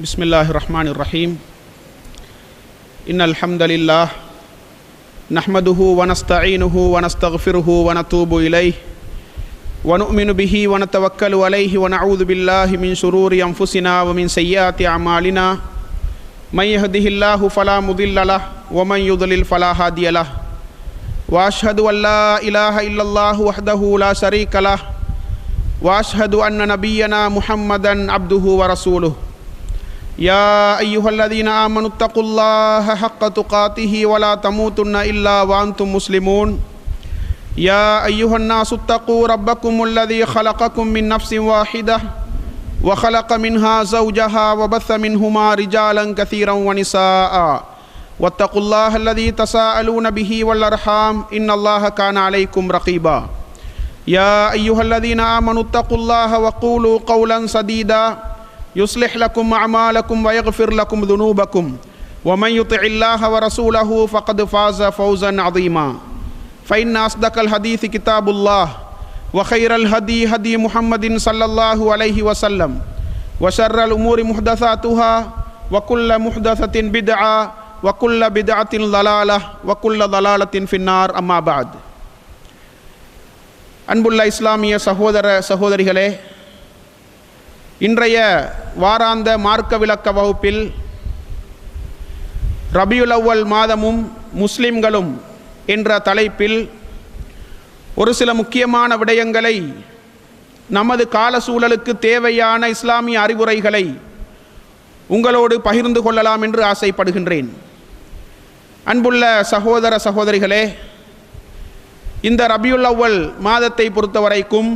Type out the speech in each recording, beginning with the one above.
बिस्मिल्लाहिर्रहमानिर्रहीम इन्नल हम्दुलिल्लाह नहमदुहु व नस्तईनुहु व नस्तगफिरुहु व नतूबु इलैहि व नु'मिनु बिही व नतवक्कलु अलैहि व नऊज़ु बिल्लाहि मिन शुरूरि अनफुसिना व मिन सय्यिआति अमालिना मन यहदिहिल्लाहु फला मुदिल्ल लहु व मन युद्लिल फला हादिय लहु व अशहदु अल्ला इलाहा इल्लल्लाहु वहदहु ला शरीका लहु व अशहदु अन्न नबिय्यना मुहम्मदन अब्दुहु व रसूलुहु या अय्युहल्लज़ीना आमनुत्तक़ुल्लाह हक़्क़ तुक़ातिही व ला तमूतुन्ना इल्ला व अंतुम मुस्लिमून या अय्युहन्नासुत्तक़ू रब्बकुमुल्लज़ी ख़लक़कुम मिन नफ़्सिन वाहिदह व ख़लक़ मिन्हा ज़ौजहा व बस्स मिन्हुमा रिजालन कसीरन व निसाअ वत्तक़ुल्लाहल्लज़ी तसाअलून बिही वल अर्हाम इन्नल्लाह कान अलैकुम रक़ीबा या अय्युहल्लज़ीना आमनुत्तक़ुल्लाह व क़ूलू क़ौलन सदीदा युस्लिह लकुम अमालकुम व यग़फ़िर लकुम ज़ुनूबकुम व मन युतिइल्लाह व रसूलहु फ़क़द फ़ाज़ फ़ौज़न अज़ीमा फ़इन्न अस्दक़ल हदीस किताबुल्लाह व खैरल हदी हदी मुहम्मदिन सल्लल्लाहु अलैहि वसल्लम व शर्रल उमूरि मुहदसातुहा व कुल्ल मुहदसतिन बिदअ व कुल्ल बिदअतिन ज़लालह व कुल्ल ज़लालतिन फ़िन्नार अम्मा बअद அன்புள்ள இஸ்லாமிய சகோதர சகோதரிகளே, இன்றைய வாராந்த மார்க்க விளக்க வகுப்பில் ரபியுல் அவ்வல் மாதமும் முஸ்லிம்களும் என்ற தலைப்பில் ஒரு சில முக்கியமான விடயங்களை, நமது கால சூழலுக்கு தேவையான இஸ்லாமிய அறிவுரைகளை உங்களோடு பகிர்ந்து கொள்ளலாம் என்று ஆசைப்படுகின்றேன். அன்புள்ள சகோதர சகோதரிகளே, இந்த ரபியுல் அவ்வல் மாதத்தை பொறுத்தவரைக்கும்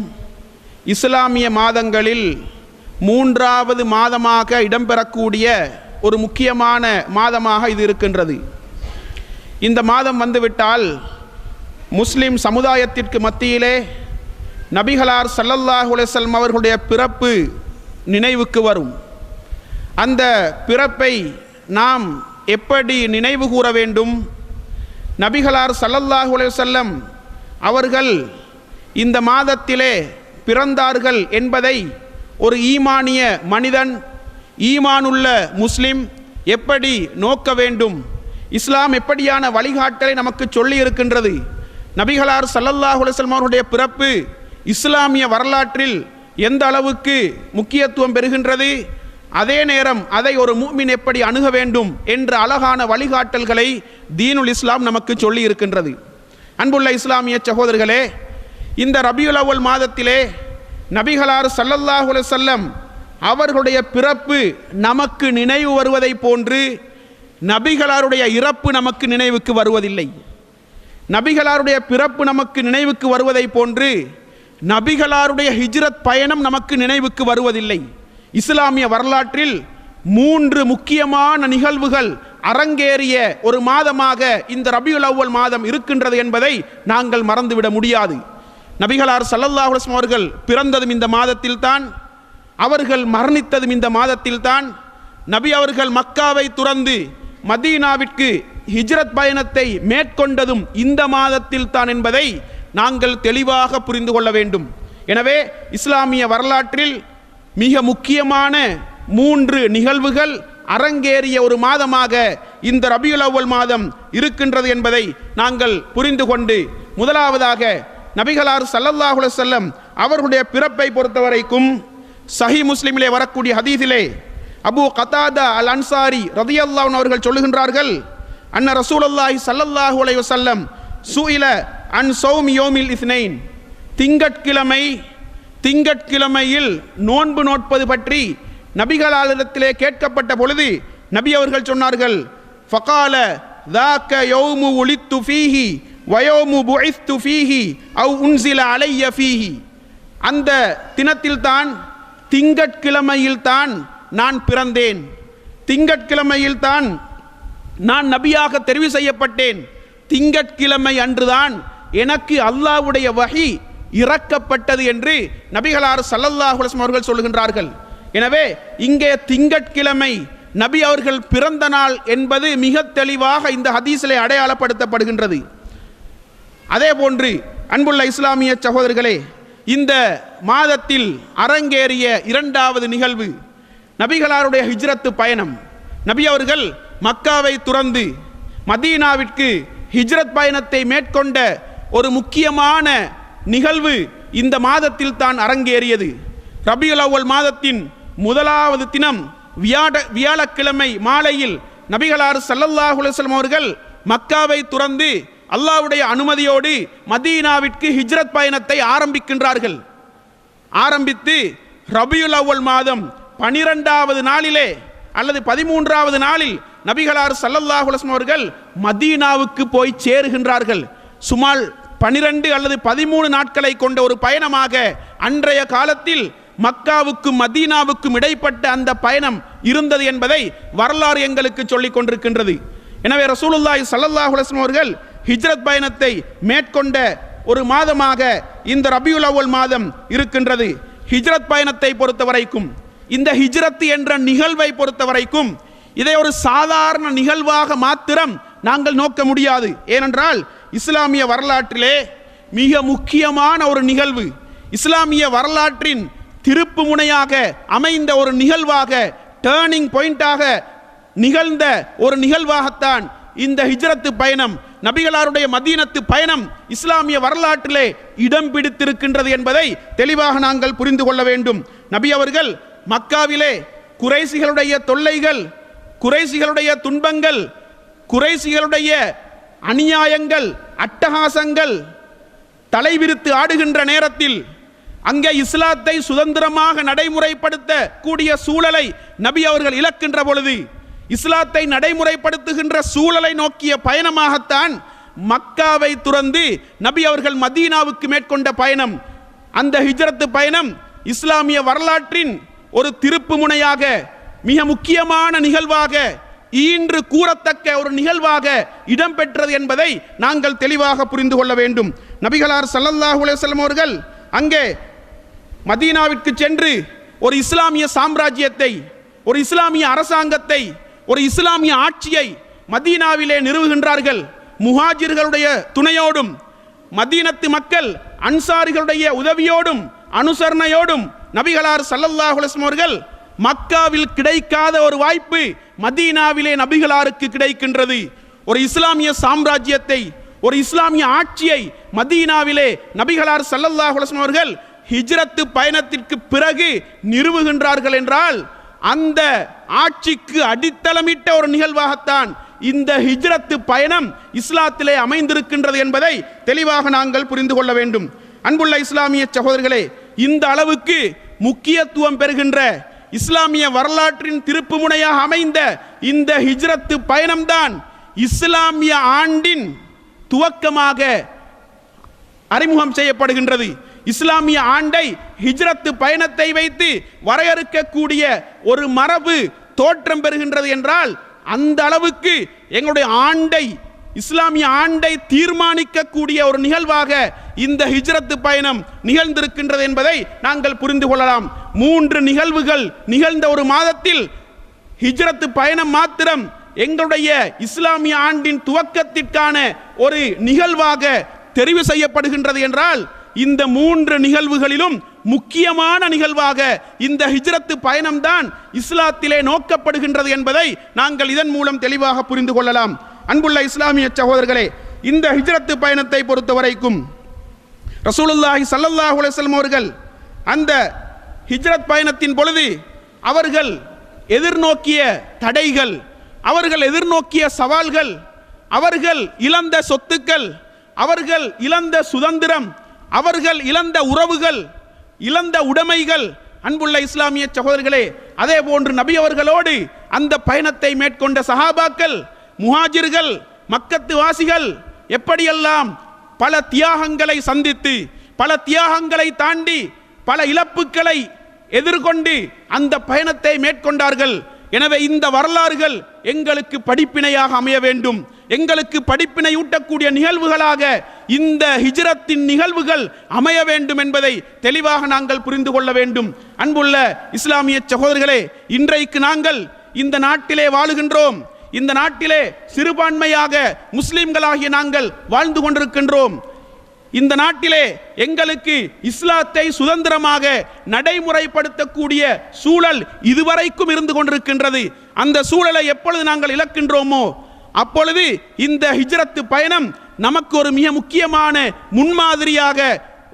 இஸ்லாமிய மாதங்களில் மூன்றாவது மாதமாக இடம்பெறக்கூடிய ஒரு முக்கியமான மாதமாக இது இருக்கின்றது. இந்த மாதம் வந்துவிட்டால் முஸ்லிம் சமுதாயத்திற்கு மத்தியிலே நபிகளார் ஸல்லல்லாஹு அலைஹி வஸல்லம் அவர்களுடைய பிறப்பு நினைவுக்கு வரும். அந்த பிறப்பை நாம் எப்படி நினைவு கூற வேண்டும்? நபிகளார் ஸல்லல்லாஹு அலைஹி வஸல்லம் அவர்கள் இந்த மாதத்திலே பிறந்தார்கள் என்பதை ஒரு ஈமானிய மனிதன், ஈமானுள்ள முஸ்லிம் எப்படி நோக்க வேண்டும்? இஸ்லாம் எப்படியான வழிகாட்டலை நமக்கு சொல்லி இருக்கின்றது? நபிகளார் ஸல்லல்லாஹு அலைஹி வஸல்லம் அவருடைய பிறப்பு இஸ்லாமிய வரலாற்றில் எந்த அளவுக்கு முக்கியத்துவம் பெறுகின்றது, அதே நேரம் அதை ஒரு முஃமின் எப்படி அணுக வேண்டும் என்ற அழகான வழிகாட்டல்களை தீனுல் இஸ்லாம் நமக்கு சொல்லி இருக்கின்றது. அன்புள்ள இஸ்லாமிய சகோதரர்களே, இந்த ரபியுல் அவ்வல் மாதத்திலே நபிகளார் ஸல்லல்லாஹு அலைஹி வஸல்லம் அவர்களுடைய பிறப்பு நமக்கு நினைவு வருவதை போன்று நபிகளாருடைய இறப்பு நமக்கு நினைவுக்கு வருவதில்லை. நபிகளாருடைய பிறப்பு நமக்கு நினைவுக்கு வருவதை போன்று நபிகளாருடைய ஹிஜ்ரத் பயணம் நமக்கு நினைவுக்கு வருவதில்லை. இஸ்லாமிய வரலாற்றில் 3 முக்கியமான நிகழ்வுகள் அரங்கேறிய ஒரு மாதமாக இந்த ரபியுல் அவ்வல் மாதம் இருக்கின்றது என்பதை நாங்கள் மறந்துவிட முடியாது. நபிகளார் ஸல்லல்லாஹு அலைஹி வஸல்லம் அவர்கள் பிறந்ததும் இந்த மாதத்தில் தான், அவர்கள் மரணித்ததும் இந்த மாதத்தில் தான், நபி அவர்கள் மக்காவை துறந்து மதீனாவிற்கு ஹிஜ்ரத் பயணத்தை மேற்கொண்டதும் இந்த மாதத்தில் தான் என்பதை நாங்கள் தெளிவாக புரிந்து கொள்ள வேண்டும். எனவே இஸ்லாமிய வரலாற்றில் மிக முக்கியமான 3 நிகழ்வுகள் அரங்கேறிய ஒரு மாதமாக இந்த ரபியுல் அவ்வல் மாதம் இருக்கின்றது என்பதை நாங்கள் புரிந்து கொண்டு, முதலாவதாக நபிகளார் ஸல்லல்லாஹு அலைஹி வஸல்லம் அவர்களுடைய பிறப்பை பொறுத்தவரைக்கும் சஹீஹ் முஸ்லிமிலே வரக்கூடிய ஹதீஸிலே அபூ கதாதா அல் அன்சாரி ரலியல்லாஹு அன்ஹு அவர்கள் சொல்லுகின்றார்கள், அன்ன ரசூலுல்லாஹி ஸல்லல்லாஹு அலைஹி வஸல்லம் சுஇல அன் ஸௌமி யௌமில் இஸ்னைன், திங்கட்கிழமையில் நோன்பு நோட்பது பற்றி நபிகளாரிடத்திலே கேட்கப்பட்ட பொழுது நபி அவர்கள் சொன்னார்கள், ஃபகால ذاك يوم ولدت فيه ويوم بعثت فيه أو أنزل علي فيه, அந்த தினத்தில் தான், திங்கட்கிழமையில் தான் நான் பிறந்தேன், திங்கட்கிழமையில் தான் நான் நபியாக தெரிவு செய்யப்பட்டேன், திங்கட்கிழமை அன்றுதான் எனக்கு அல்லாஹ்வுடைய வஹி இறக்கப்பட்டது என்று நபிகளார் ஸல்லல்லாஹு அலைஹி வஸல்லம் அவர்கள் சொல்லுகின்றார்கள். எனவே இங்கே திங்கட்கிழமை நபி அவர்கள் பிறந்த நாள் என்பது மிக தெளிவாக இந்த ஹதீஸிலே அடையாளப்படுத்தப்படுகின்றது. அதே போன்று அன்புள்ள இஸ்லாமிய சகோதரர்களே, இந்த மாதத்தில் அரங்கேறிய 2வது நிகழ்வு, நபிகளாருடைய ஹிஜ்ரத்து பயணம். நபி அவர்கள் மக்காவை துறந்து மதீனாவிற்கு ஹிஜ்ரத் பயணத்தை மேற்கொண்ட ஒரு முக்கியமான நிகழ்வு இந்த மாதத்தில் தான் அரங்கேறியது. ரபியுல் அவ்வல் மாதத்தின் முதலாவது தினம் வியாழக்கிழமை மாலையில் நபிகளார் ஸல்லல்லாஹு அலைஹி வஸல்லம் அவர்கள் மக்காவை துறந்து அல்லாஹ்வுடைய அனுமதியோடு மதீனாவிற்கு ஹிஜ்ரத் பயணத்தை ஆரம்பிக்கின்றார்கள். ஆரம்பித்து ரபியுல் அவ்வல் மாதம் 12வது நாளிலே அல்லது 13வது நாளில் நபிகளார் ஸல்லல்லாஹு அலைஹி வஸல்லம் அவர்கள் மதீனாவுக்கு போய் சேருகின்றார்கள். சுமார் 12 அல்லது 13 நாட்களை கொண்ட ஒரு பயணமாக அன்றைய காலத்தில் மக்காவுக்கும் மதீனாவுக்கும் இடைப்பட்ட அந்த பயணம் இருந்தது என்பதை வரலாறு எங்களுக்கு சொல்லிக் கொண்டிருக்கின்றது. எனவே ரசூலுல்லாஹி ஸல்லல்லாஹு அலைஹி வஸல்லம் அவர்கள் ஹிஜ்ரத் பயணத்தை மேற்கொண்ட ஒரு மாதமாக இந்த ரபியுல் அவ்வல் மாதம் இருக்கின்றது. ஹிஜ்ரத் பயணத்தை பொறுத்தவரைக்கும், இந்த ஹிஜ்ரத் என்ற நிகழ்வை பொறுத்தவரைக்கும் இதை ஒரு சாதாரண நிகழ்வாக மாத்திரம் நாங்கள் நோக்க முடியாது. ஏனென்றால் இஸ்லாமிய வரலாற்றிலே மிக முக்கியமான ஒரு நிகழ்வு, இஸ்லாமிய வரலாற்றின் திருப்பு முனையாக அமைந்த ஒரு நிகழ்வாக, டேர்னிங் பாயிண்டாக நிகழ்ந்த ஒரு நிகழ்வாகத்தான் இந்த ஹிஜ்ரத்து பயணம், நபிகளாருடைய மதீனத்து பயணம் இஸ்லாமிய வரலாற்றிலே இடம் பிடித்திருக்கின்றது என்பதை தெளிவாக நாங்கள் புரிந்து கொள்ள வேண்டும். நபி அவர்கள் மக்காவிலே குறைசிகளுடைய தொல்லைகள், குறைசிகளுடைய துன்பங்கள், குறைசிகளுடைய அநியாயங்கள், அட்டகாசங்கள் தலைவிரித்து ஆடுகின்ற நேரத்தில் அங்கே இஸ்லாத்தை சுதந்திரமாக நடைமுறைப்படுத்த கூடிய சூழலை நபி அவர்கள் இழக்கின்ற பொழுது, இஸ்லாத்தை நடைமுறைப்படுத்துகின்ற சூழலை நோக்கிய பயணமாகத்தான் மக்காவை துறந்து நபி அவர்கள் மதீனாவுக்கு மேற்கொண்ட பயணம். அந்த ஹிஜ்ரத்து பயணம் இஸ்லாமிய வரலாற்றின் ஒரு திருப்பு முனையாக, மிக முக்கியமான நிகழ்வாக, ஈன்று கூறத்தக்க ஒரு நிகழ்வாக இடம்பெற்றது என்பதை நாங்கள் தெளிவாக புரிந்து கொள்ள வேண்டும். நபிகளார் ஸல்லல்லாஹு அலைஹி வஸல்லம் அவர்கள் அங்கே மதீனாவிற்கு சென்று ஒரு இஸ்லாமிய சாம்ராஜ்யத்தை, ஒரு இஸ்லாமிய அரசாங்கத்தை, ஒரு இஸ்லாமிய ஆட்சியை மதீனாவிலே நிறுவுகின்றார்கள். முஹாஜிர்களுடைய துணையோடும், மதீனத்து மக்கள் அன்சாரிகளுடைய உதவியோடும் அனுசரணையோடும் நபிகளார் ஸல்லல்லாஹு அலைஹி வஸல்லம் அவர்கள் மக்காவில் கிடைக்காத ஒரு வாய்ப்பு மதீனாவிலே நபிகளாருக்கு கிடைக்கின்றது. ஒரு இஸ்லாமிய சாம்ராஜ்யத்தை, ஒரு இஸ்லாமிய ஆட்சியை மதீனாவிலே நபிகளார் ஸல்லல்லாஹு அலைஹி வஸல்லம் அவர்கள் ஹிஜ்ரத்து பயணத்திற்கு பிறகு நிறுவுகின்றார்கள் என்றால் அந்த ஆட்சிக்கு அடித்தளமிட்ட ஒரு நிகழ்வாகத்தான் இந்த ஹிஜ்ரத்து பயணம் இஸ்லாத்திலே அமைந்திருக்கின்றது என்பதை தெளிவாக நாங்கள் புரிந்து கொள்ள வேண்டும். அன்புள்ள இஸ்லாமிய சகோதரர்களே, இந்த அளவுக்கு முக்கியத்துவம் பெறுகின்ற இஸ்லாமிய வரலாற்றின் திருப்பு முனையாக அமைந்த இந்த ஹிஜ்ரத்து பயணம்தான் இஸ்லாமிய ஆண்டின் துவக்கமாக அறிமுகம் செய்யப்படுகின்றது. இஸ்லாமிய ஆண்டை ஹிஜ்ரத்து பயணத்தை வைத்து வரையறுக்கக்கூடிய ஒரு மரபு தோற்றம் பெறுகின்றது என்றால் அந்த அளவுக்கு எங்களுடைய ஆண்டை, இஸ்லாமிய ஆண்டை தீர்மானிக்கக்கூடிய ஒரு நிகழ்வாக இந்த ஹிஜ்ரத்து பயணம் நிகழ்ந்திருக்கின்றது என்பதை நாங்கள் புரிந்து கொள்ளலாம். 3 நிகழ்வுகள் நிகழ்ந்த ஒரு மாதத்தில் ஹிஜ்ரத்து பயணம் மாத்திரம் எங்களுடைய இஸ்லாமிய ஆண்டின் துவக்கத்திற்கான ஒரு நிகழ்வாக தெரிவு செய்யப்படுகின்றது என்றால் இந்த 3 நிகழ்வுகளிலும் முக்கியமான நிகழ்வாக இந்த ஹிஜ்ரத்து பயணம்தான் இஸ்லாத்திலே நோக்கப்படுகின்றது என்பதை நாங்கள் இதன் மூலம் தெளிவாக புரிந்து கொள்ளலாம். அன்புள்ள இஸ்லாமிய சகோதரர்களே, இந்த ஹிஜ்ரத்து பயணத்தை பொறுத்தவரைக்கும் ரசூலுல்லாஹி ஸல்லல்லாஹு அலைஹி வஸல்லம் அவர்கள் அந்த ஹிஜ்ரத் பயணத்தின் பொழுது அவர்கள் எதிர்நோக்கிய தடைகள், அவர்கள் எதிர்நோக்கிய சவால்கள், அவர்கள் இழந்த சொத்துக்கள், அவர்கள் இழந்த சுதந்திரம், அவர்கள் இழந்த உறவுகள், இழந்த உடைமைகள், அன்புள்ள இஸ்லாமிய சகோதரர்களே, அதே போன்று நபி அவர்களோடு அந்த பயணத்தை மேற்கொண்ட சஹாபாக்கள், முஹாஜிர்கள், மக்கத்து வாசிகள் எப்படியெல்லாம் பல தியாகங்களை சந்தித்து, பல தியாகங்களை தாண்டி, பல இழப்புகளை எதிர்கொண்டு அந்த பயணத்தை மேற்கொண்டார்கள். எனவே இந்த வரலாறுகள் எங்களுக்கு படிப்பினையாக அமைய வேண்டும், எங்களுக்கு படிப்பினை ஊட்டக்கூடிய நிகழ்வுகளாக இந்த ஹிஜ்ரத்தின் நிகழ்வுகள் அமைய வேண்டும் என்பதை தெளிவாக நாங்கள் புரிந்து கொள்ள வேண்டும். அன்புள்ள இஸ்லாமிய சகோதரர்களே, இன்றைக்கு நாங்கள் இந்த நாட்டிலே வாழுகின்றோம். இந்த நாட்டிலே சிறுபான்மையாக முஸ்லிம்களாகிய நாங்கள் வாழ்ந்து கொண்டிருக்கின்றோம். இந்த நாட்டிலே எங்களுக்கு இஸ்லாத்தை சுதந்திரமாக நடைமுறைப்படுத்தக்கூடிய சூழல் இதுவரைக்கும் இருந்து கொண்டிருக்கின்றது. அந்த சூழலை எப்பொழுது நாங்கள் இழக்கின்றோமோ அப்பொழுது இந்த ஹிஜ்ரத் பயணம் நமக்கு ஒரு மிக முக்கியமான முன்மாதிரியாக,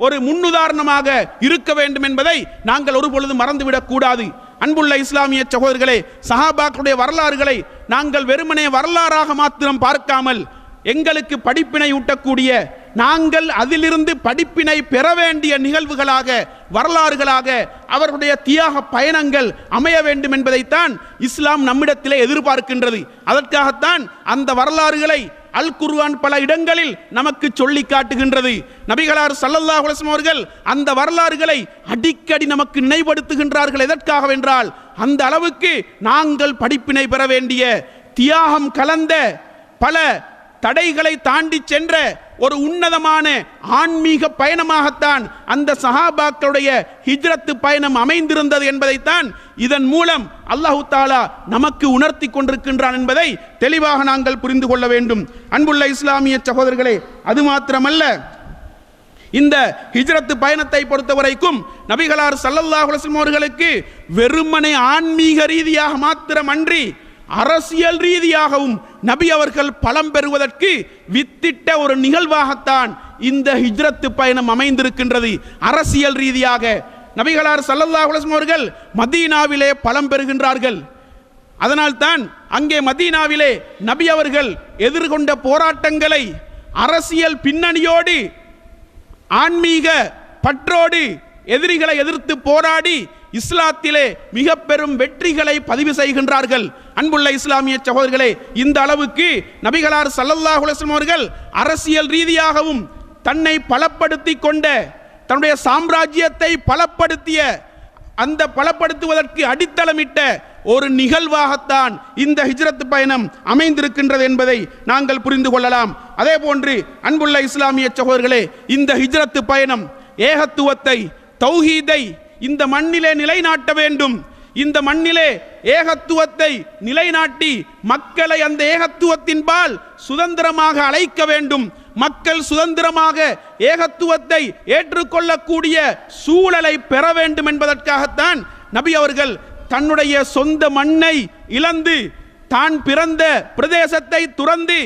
ஒரு முன்னுதாரணமாக இருக்க வேண்டும் என்பதை நாங்கள் ஒருபொழுது மறந்துவிடக் கூடாது. அன்புள்ள இஸ்லாமிய சகோதரர்களே, சஹாபாக்களுடைய வரலாறுகளை நாங்கள் வெறுமனே வரலாறாக மாத்திரம் பார்க்காமல் எங்களுக்கு படிப்பினை ஊட்டக்கூடிய, நாங்கள் அதிலிருந்து படிப்பினை பெற வேண்டிய நிகழ்வுகளாக, வரலாறுகளாக அவர்களுடைய தியாக பயணங்கள் அமைய வேண்டும் என்பதைத்தான் இஸ்லாம் நம்மிடத்திலே எதிர்பார்க்கின்றது. அதற்காகத்தான் அந்த வரலாறுகளை அல் குர்ஆன் பல இடங்களில் நமக்கு சொல்லி காட்டுகின்றது. நபிகளார் ஸல்லல்லாஹு அலைஹி வஸல்லம் அவர்கள் அந்த வரலாறுகளை அடிக்கடி நமக்கு நினைவுபடுத்துகின்றார்கள். எதற்காகவென்றால் அந்த அளவுக்கு நாங்கள் படிப்பினை பெற வேண்டிய, தியாகம் கலந்த, பல தடைகளை தாண்டி சென்ற ஒரு உன்னதமான ஆன்மீக பயணமாகத்தான் அந்த சஹாபாக்களுடைய ஹிஜ்ரத் பயணம் அமைந்திருந்தது என்பதைத்தான் இதன் மூலம் அல்லாஹ் தஆலா நமக்கு உணர்த்தி கொண்டிருக்கின்றான் என்பதை தெளிவாக நாங்கள் புரிந்து கொள்ள வேண்டும். அன்புள்ள இஸ்லாமிய சகோதரர்களே, அது மாத்திரமல்ல, இந்த ஹிஜ்ரத் பயணத்தை பொறுத்தவரைக்கும் நபிகளார் ஸல்லல்லாஹு அலைஹி வஸல்லம் அவர்களுக்கு வெறுமனே ஆன்மீக ரீதியாக மாத்திரமன்றி அரசியல் ரீதியாகவும் நபி அவர்கள் பலம் பெறுவதற்கு வித்திட்ட ஒரு நிகழ்வாகத்தான் இந்த ஹிஜ்ரத் பயணம் அமைந்திருக்கின்றது. அரசியல் ரீதியாக நபிகளார் ஸல்லல்லாஹு அலைஹி வஸல்லம் அவர்கள் மதீனாவிலே பலம் பெறுகின்றார்கள். அதனால்தான் அங்கே மதீனாவிலே நபி அவர்கள் எதிர்கொண்ட போராட்டங்களை அரசியல் பின்னணியோடு, ஆன்மீக பற்றோடு எதிரிகளை எதிர்த்து போராடி இஸ்லாத்திலே மிக பெரும் வெற்றிகளை பதிவு செய்கின்றார்கள். அன்புள்ள இஸ்லாமிய சகோதரர்களே, இந்த அளவுக்கு நபிகளார் ஸல்லல்லாஹு அலைஹி வஸல்லம் அவர்கள் அரசியல் ரீதியாகவும் தன்னை பலப்படுத்தி கொண்ட, தன்னுடைய சாம்ராஜ்யத்தை பலப்படுத்திய, அந்த பலப்படுத்துவதற்கு அடித்தளமிட்ட ஒரு நிகழ்வாகத்தான் இந்த ஹிஜ்ரத் பயணம் அமைந்திருக்கின்றது என்பதை நாங்கள் புரிந்து கொள்ளலாம். அதே போன்று அன்புள்ள இஸ்லாமிய சகோதரர்களே, இந்த ஹிஜ்ரத் பயணம் ஏகத்துவத்தை, தௌஹீதை இந்த மண்ணிலே நிலைநாட்ட வேண்டும். இந்த மண்ணிலே ஏகத்துவத்தை நிலைநாட்டி மக்களை அந்த ஏகத்துவத்தின்பால் சுதந்திரமாக அழைக்க வேண்டும். மக்கள் சுதந்திரமாக ஏகத்துவத்தை ஏற்றுக்கொள்ளக்கூடிய சூழலை பெற வேண்டும் என்பதற்காகத்தான் நபி அவர்கள் தன்னுடைய சொந்த மண்ணை இழந்து, தான் பிறந்த பிரதேசத்தை துறந்து,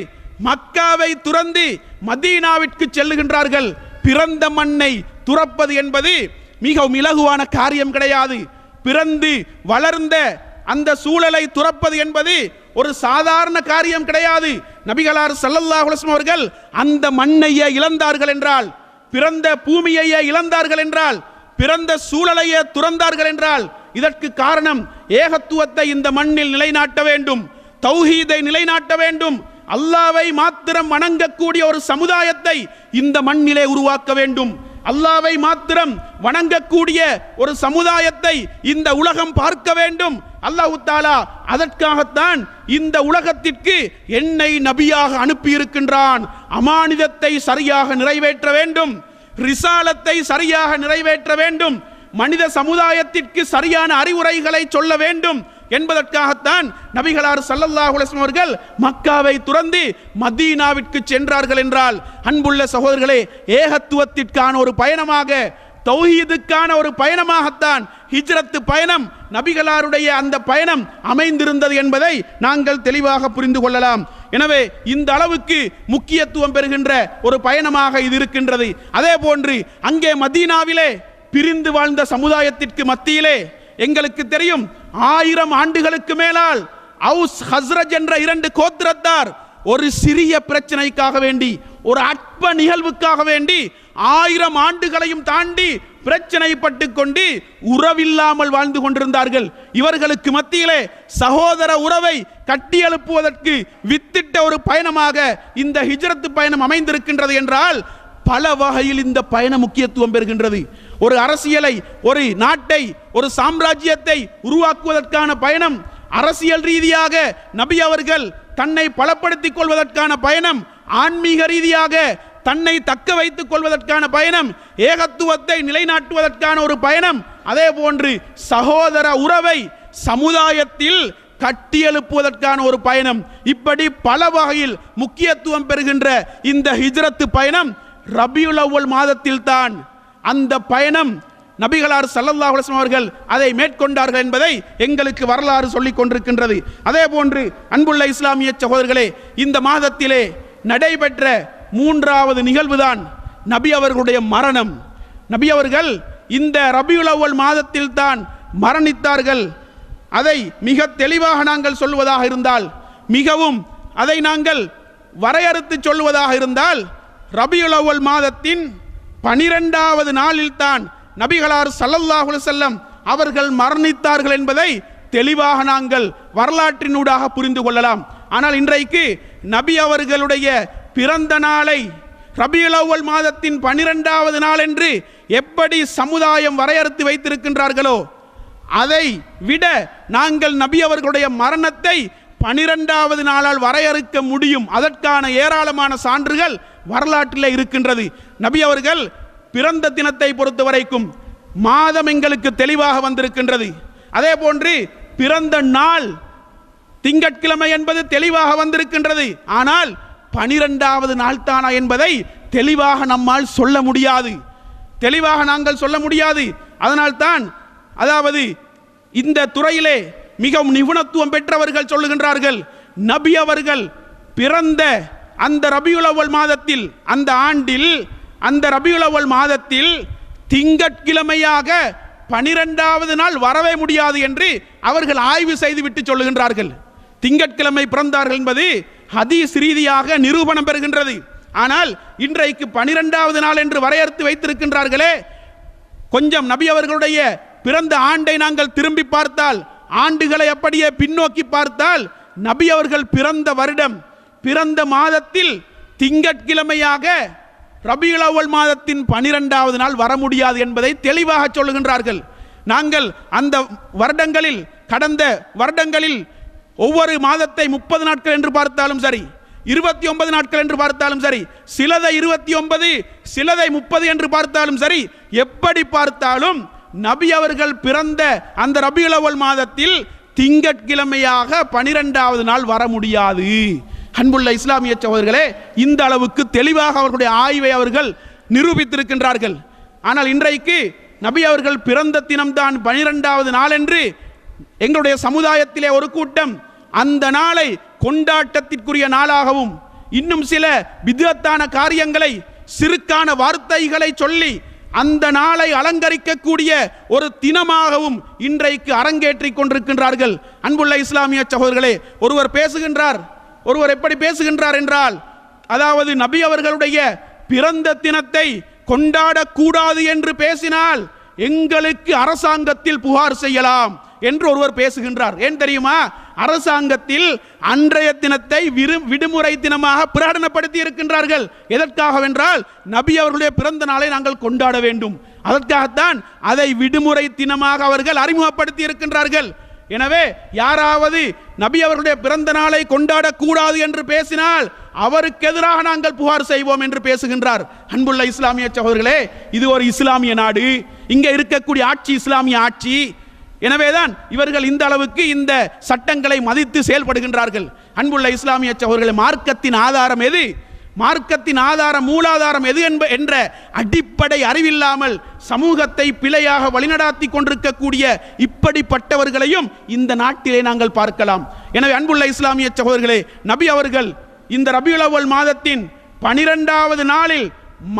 மக்காவை துறந்து மதீனாவிற்கு செல்லுகின்றார்கள். பிறந்த மண்ணை துறப்பது என்பது மிகவும் இலகுவான காரியம் கிடையாது. பிறந்து வளர்ந்த அந்த சூழலை துறப்பது என்பது ஒரு சாதாரண காரியம் கிடையாது. நபிகளார் ஸல்லல்லாஹு அலைஹி வஸல்லம் அவர்கள் அந்த மண்ணையே இழந்தார்கள் என்றால், பிறந்த பூமியையே இழந்தார்கள் என்றால், பிறந்த சூழலையே துறந்தார்கள் என்றால், இதற்கு காரணம் ஏகத்துவத்தை இந்த மண்ணில் நிலைநாட்ட வேண்டும், தௌஹீதை நிலைநாட்ட வேண்டும், அல்லாஹ்வை மாத்திரம் வணங்கக்கூடிய ஒரு சமுதாயத்தை இந்த மண்ணிலே உருவாக்க வேண்டும். அல்லாஹ்வை மாத்திரம் வணங்கக்கூடிய ஒரு சமுதாயத்தை இந்த உலகம் பார்க்க வேண்டும். அல்லாஹ் தஆலா அதற்காகத்தான் இந்த உலகத்திற்கு என்னை நபியாக அனுப்பியிருக்கின்றான். அமானிதத்தை சரியாக நிறைவேற்ற வேண்டும், ரிசாலத்தை சரியாக நிறைவேற்ற வேண்டும், மனித சமுதாயத்திற்கு சரியான அறிவுரைகளை சொல்ல வேண்டும் என்பதற்காகத்தான் நபிகளார் ஸல்லல்லாஹு அலைஹி வஸல்லம் அவர்கள் மக்காவை துறந்து மதீனாவிற்கு சென்றார்கள் என்றால், அன்புள்ள சகோதரர்களே, ஏகத்துவத்திற்கான ஒரு பயணமாக, தௌஹீதுக்கான ஒரு பயணமாகத்தான் ஹிஜ்ரத் பயணம், நபிகளாருடைய அந்த பயணம் அமைந்திருந்தது என்பதை நாங்கள் தெளிவாக புரிந்து கொள்ளலாம். எனவே இந்த அளவுக்கு முக்கியத்துவம் பெறுகின்ற ஒரு பயணமாக இது இருக்கின்றது. அதே போன்று அங்கே மதீனாவிலே பிரிந்து வாழ்ந்த சமுதாயத்திற்கு மத்தியிலே எங்களுக்கு தெரியும், 1000 ஆண்டுகளுக்கு மேலால் அவுஸ் ஹஸ்ரஜ் என்ற 2 கோத்திரத்தார் ஒரு சிறிய பிரச்சனைக்காக வேண்டி, ஒரு அற்ப நிகழ்வுக்காக வேண்டி 1000 ஆண்டுகளையும் தாண்டி பிரச்சனைப்பட்டு கொண்டு உறவில்லாமல் வாழ்ந்து கொண்டிருந்தார்கள். இவர்களுக்கு மத்தியிலே சகோதர உறவை கட்டியெழுப்புவதற்கு வித்திட்ட ஒரு பயணமாக இந்த ஹிஜ்ரத் பயணம் அமைந்திருக்கின்றது என்றால், பல வகையில் இந்த பயணம் முக்கியத்துவம் பெறுகின்றது. ஒரு அரசியலை, ஒரு நாட்டை, ஒரு சாம்ராஜ்யத்தை உருவாக்குவதற்கான பயணம், அரசியல் ரீதியாக நபி அவர்கள் தன்னை பலப்படுத்திக் கொள்வதற்கான பயணம், ஆன்மீக ரீதியாக தன்னை தக்க வைத்துக் கொள்வதற்கான பயணம், ஏகத்துவத்தை நிலைநாட்டுவதற்கான ஒரு பயணம், அதே போன்று சகோதர உறவை சமுதாயத்தில் கட்டியெழுப்புவதற்கான ஒரு பயணம். இப்படி பல வகையில் முக்கியத்துவம் பெறுகின்ற இந்த ஹிஜ்ரத் பயணம் ரபியுல் அவ்வல் மாதத்தில் தான் அந்த பயணம் நபிகளார் ஸல்லல்லாஹு அலைஹி வஸல்லம் அவர்கள் அதை மேற்கொண்டார்கள் என்பதை எங்களுக்கு வரலாறு சொல்லிக் கொண்டிருக்கின்றது. அதே போன்று அன்புள்ள இஸ்லாமிய சகோதரர்களே, இந்த மாதத்திலே நடைபெற்ற 3வது நிகழ்வுதான் நபி அவர்களுடைய மரணம். நபி அவர்கள் இந்த ரபியுல் அவ்வல் மாதத்தில் தான் மரணித்தார்கள். அதை மிக தெளிவாக நாங்கள் சொல்வதாக இருந்தால், மிகவும் அதை நாங்கள் வரையறுத்து சொல்வதாக இருந்தால், ரபியுல் அவ்வல் மாதத்தின் 12வது நாளில் தான் நபிகளார் ஸல்லல்லாஹு அலைஹி வஸல்லம் அவர்கள் மரணித்தார்கள் என்பதை தெளிவாக நாங்கள் வரலாற்றினூடாக புரிந்து கொள்ளலாம். ஆனால் இன்றைக்கு நபி அவர்களுடைய பிறந்த நாளை ரபியுல் அவ்வல் மாதத்தின் 12வது நாள் என்று எப்படி சமுதாயம் வரையறுத்து வைத்திருக்கின்றார்களோ, அதை விட நாங்கள் நபி அவர்களுடைய மரணத்தை 12வது நாளால் வரையறுக்க முடியும். அதற்கான ஏராளமான சான்றுகள் வரலாற்றில் இருக்கின்றது. நபி அவர்கள் பிறந்த தினத்தை பொறுத்த வரைக்கும் மாதம் எங்களுக்கு தெளிவாக வந்திருக்கின்றது. அதே போன்று பிறந்த நாள் திங்கட்கிழமை என்பது தெளிவாக வந்திருக்கின்றது. ஆனால் 12வது நாள் தானா என்பதை தெளிவாக நம்மால் சொல்ல முடியாது, தெளிவாக நாங்கள் சொல்ல முடியாது. அதனால்தான் அதாவது இந்த துறையிலே மிகவும் நிபுணத்துவம் பெற்றவர்கள் சொல்லுகின்றார்கள், நபி அவர்கள் பிறந்த அந்த ரபியுல் அவ்வல் மாதத்தில், அந்த ஆண்டில் அந்த ரபியுல் அவ்வல் மாதத்தில் திங்கட்கிழமையாக 12வது நாள் வரவே முடியாது என்று அவர்கள் ஆய்வு செய்துவிட்டு சொல்லுகின்றார்கள். திங்கட்கிழமை பிறந்தார்கள் என்பது ஹதீஸ் ரீதியாக நிரூபணம் பெறுகின்றது. ஆனால் இன்றைக்கு 12வது நாள் என்று வரையறுத்து வைத்திருக்கின்றார்களே, கொஞ்சம் நபி அவர்களுடைய பிறந்த ஆண்டை நாங்கள் திரும்பி பார்த்தால், ஆண்டுகளை அப்படியே பின்னோக்கி பார்த்தால், நபி அவர்கள் பிறந்த வருடம் பிறந்த மாதத்தில் திங்கட்கிழமையாக ரபியுல் அவ்வல் மாதத்தின் 12வது நாள் வர முடியாது என்பதை தெளிவாக சொல்லுகின்றார்கள். நாங்கள் அந்த வருடங்களில், கடந்த வருடங்களில் ஒவ்வொரு மாதத்தை 30 நாட்கள் என்று பார்த்தாலும் சரி, 29 நாட்கள் என்று பார்த்தாலும் சரி, சிலதை 29 சிலதை 30 என்று பார்த்தாலும் சரி, எப்படி பார்த்தாலும் நபி அவர்கள் பிறந்த அந்த ரபியுல் அவ்வல் மாதத்தில் திங்கட்கிழமையாக 12வது நாள் வர முடியாது. அன்புள்ள இஸ்லாமிய சகோதரர்களே, இந்த அளவுக்கு தெளிவாக அவர்களுடைய ஆய்வை அவர்கள் நிரூபித்திருக்கின்றார்கள். ஆனால் இன்றைக்கு நபி அவர்கள் பிறந்த தினம்தான் 12வது நாள் என்று எங்களுடைய சமுதாயத்திலே ஒரு கூட்டம் அந்த நாளை கொண்டாட்டத்திற்குரிய நாளாகவும், இன்னும் சில பித்அத்தான காரியங்களை, சிறுக்கான வார்த்தைகளை சொல்லி அந்த நாளை அலங்கரிக்கக்கூடிய ஒரு தினமாகவும் இன்றைக்கு அரங்கேற்றிக் கொண்டிருக்கின்றார்கள். அன்புள்ள இஸ்லாமிய சகோதரர்களே, ஒருவர் பேசுகின்றார், ஒருவர் எப்படி பேசுகின்றார் என்றால், அதாவது நபி அவர்களுடைய பிறந்த தினத்தை கொண்டாடக்கூடாது என்று பேசினால் எங்களுக்கு அரசாங்கத்தில் புகார் செய்யலாம் என்று ஒருவர் பேசுகின்றார். ஏன் தெரியுமா? அரசாங்கத்தில் அன்றைய தினத்தை விடுமுறை தினமாக பிரகடனப்படுத்தி இருக்கின்றார்கள். எதற்காகவென்றால் நபி அவர்களுடைய பிறந்த நாளை நாங்கள் கொண்டாட வேண்டும், அதற்காகத்தான் அதை விடுமுறை தினமாக அவர்கள் அறிமுகப்படுத்தி இருக்கின்றார்கள். எனவே யாராவது நபி அவர்களுடைய பிறந்த நாளை கொண்டாடக்கூடாது என்று பேசினால் அவருக்கு எதிராக நாங்கள் புகார் செய்வோம் என்று பேசுகின்றார். அன்புள்ள இஸ்லாமிய சகோதரர்களே, இது ஒரு இஸ்லாமிய நாடு, இங்கே இருக்கக்கூடிய ஆட்சி இஸ்லாமிய ஆட்சி. எனவேதான் இவர்கள் இந்த அளவுக்கு இந்த சட்டங்களை மதித்து செயல்படுகின்றார்கள். அன்புள்ள இஸ்லாமிய சகோதரர்களே, மார்க்கத்தின் ஆதாரம் எது, மார்க்கத்தின் ஆதாரம் மூலாதாரம் எது என்ற அடிப்படை அறிவில்லாமல் சமூகத்தை பிழையாக வழிநடாத்தி கொண்டிருக்கக்கூடிய இப்படிப்பட்டவர்களையும் இந்த நாட்டிலே நாங்கள் பார்க்கலாம். எனவே அன்புள்ள இஸ்லாமிய சகோதரர்களே, நபி அவர்கள் இந்த ரபியுல் அவ்வல் மாதத்தின் 12வது நாளில்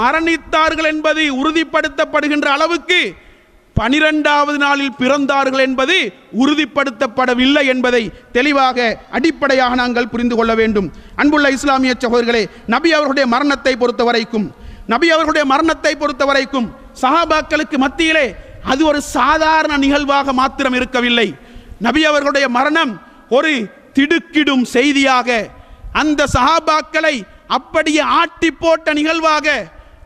மரணித்தார்கள் என்பது உறுதிப்படுத்தப்படுகின்ற அளவுக்கு 12வது நாளில் பிறந்தார்கள் என்பது உறுதிப்படுத்தப்படவில்லை என்பதை தெளிவாக அடிப்படையாக நாங்கள் புரிந்து கொள்ள வேண்டும். அன்புள்ள இஸ்லாமிய சகோதரர்களே, நபி அவர்களுடைய மரணத்தை பொறுத்த வரைக்கும் சஹாபாக்களுக்கு மத்தியிலே அது ஒரு சாதாரண நிகழ்வாக மாத்திரம் இருக்கவில்லை. நபி அவர்களுடைய மரணம் ஒரு திடுக்கிடும் செய்தியாக, அந்த சஹாபாக்களை அப்படியே ஆட்டி போட்ட நிகழ்வாக,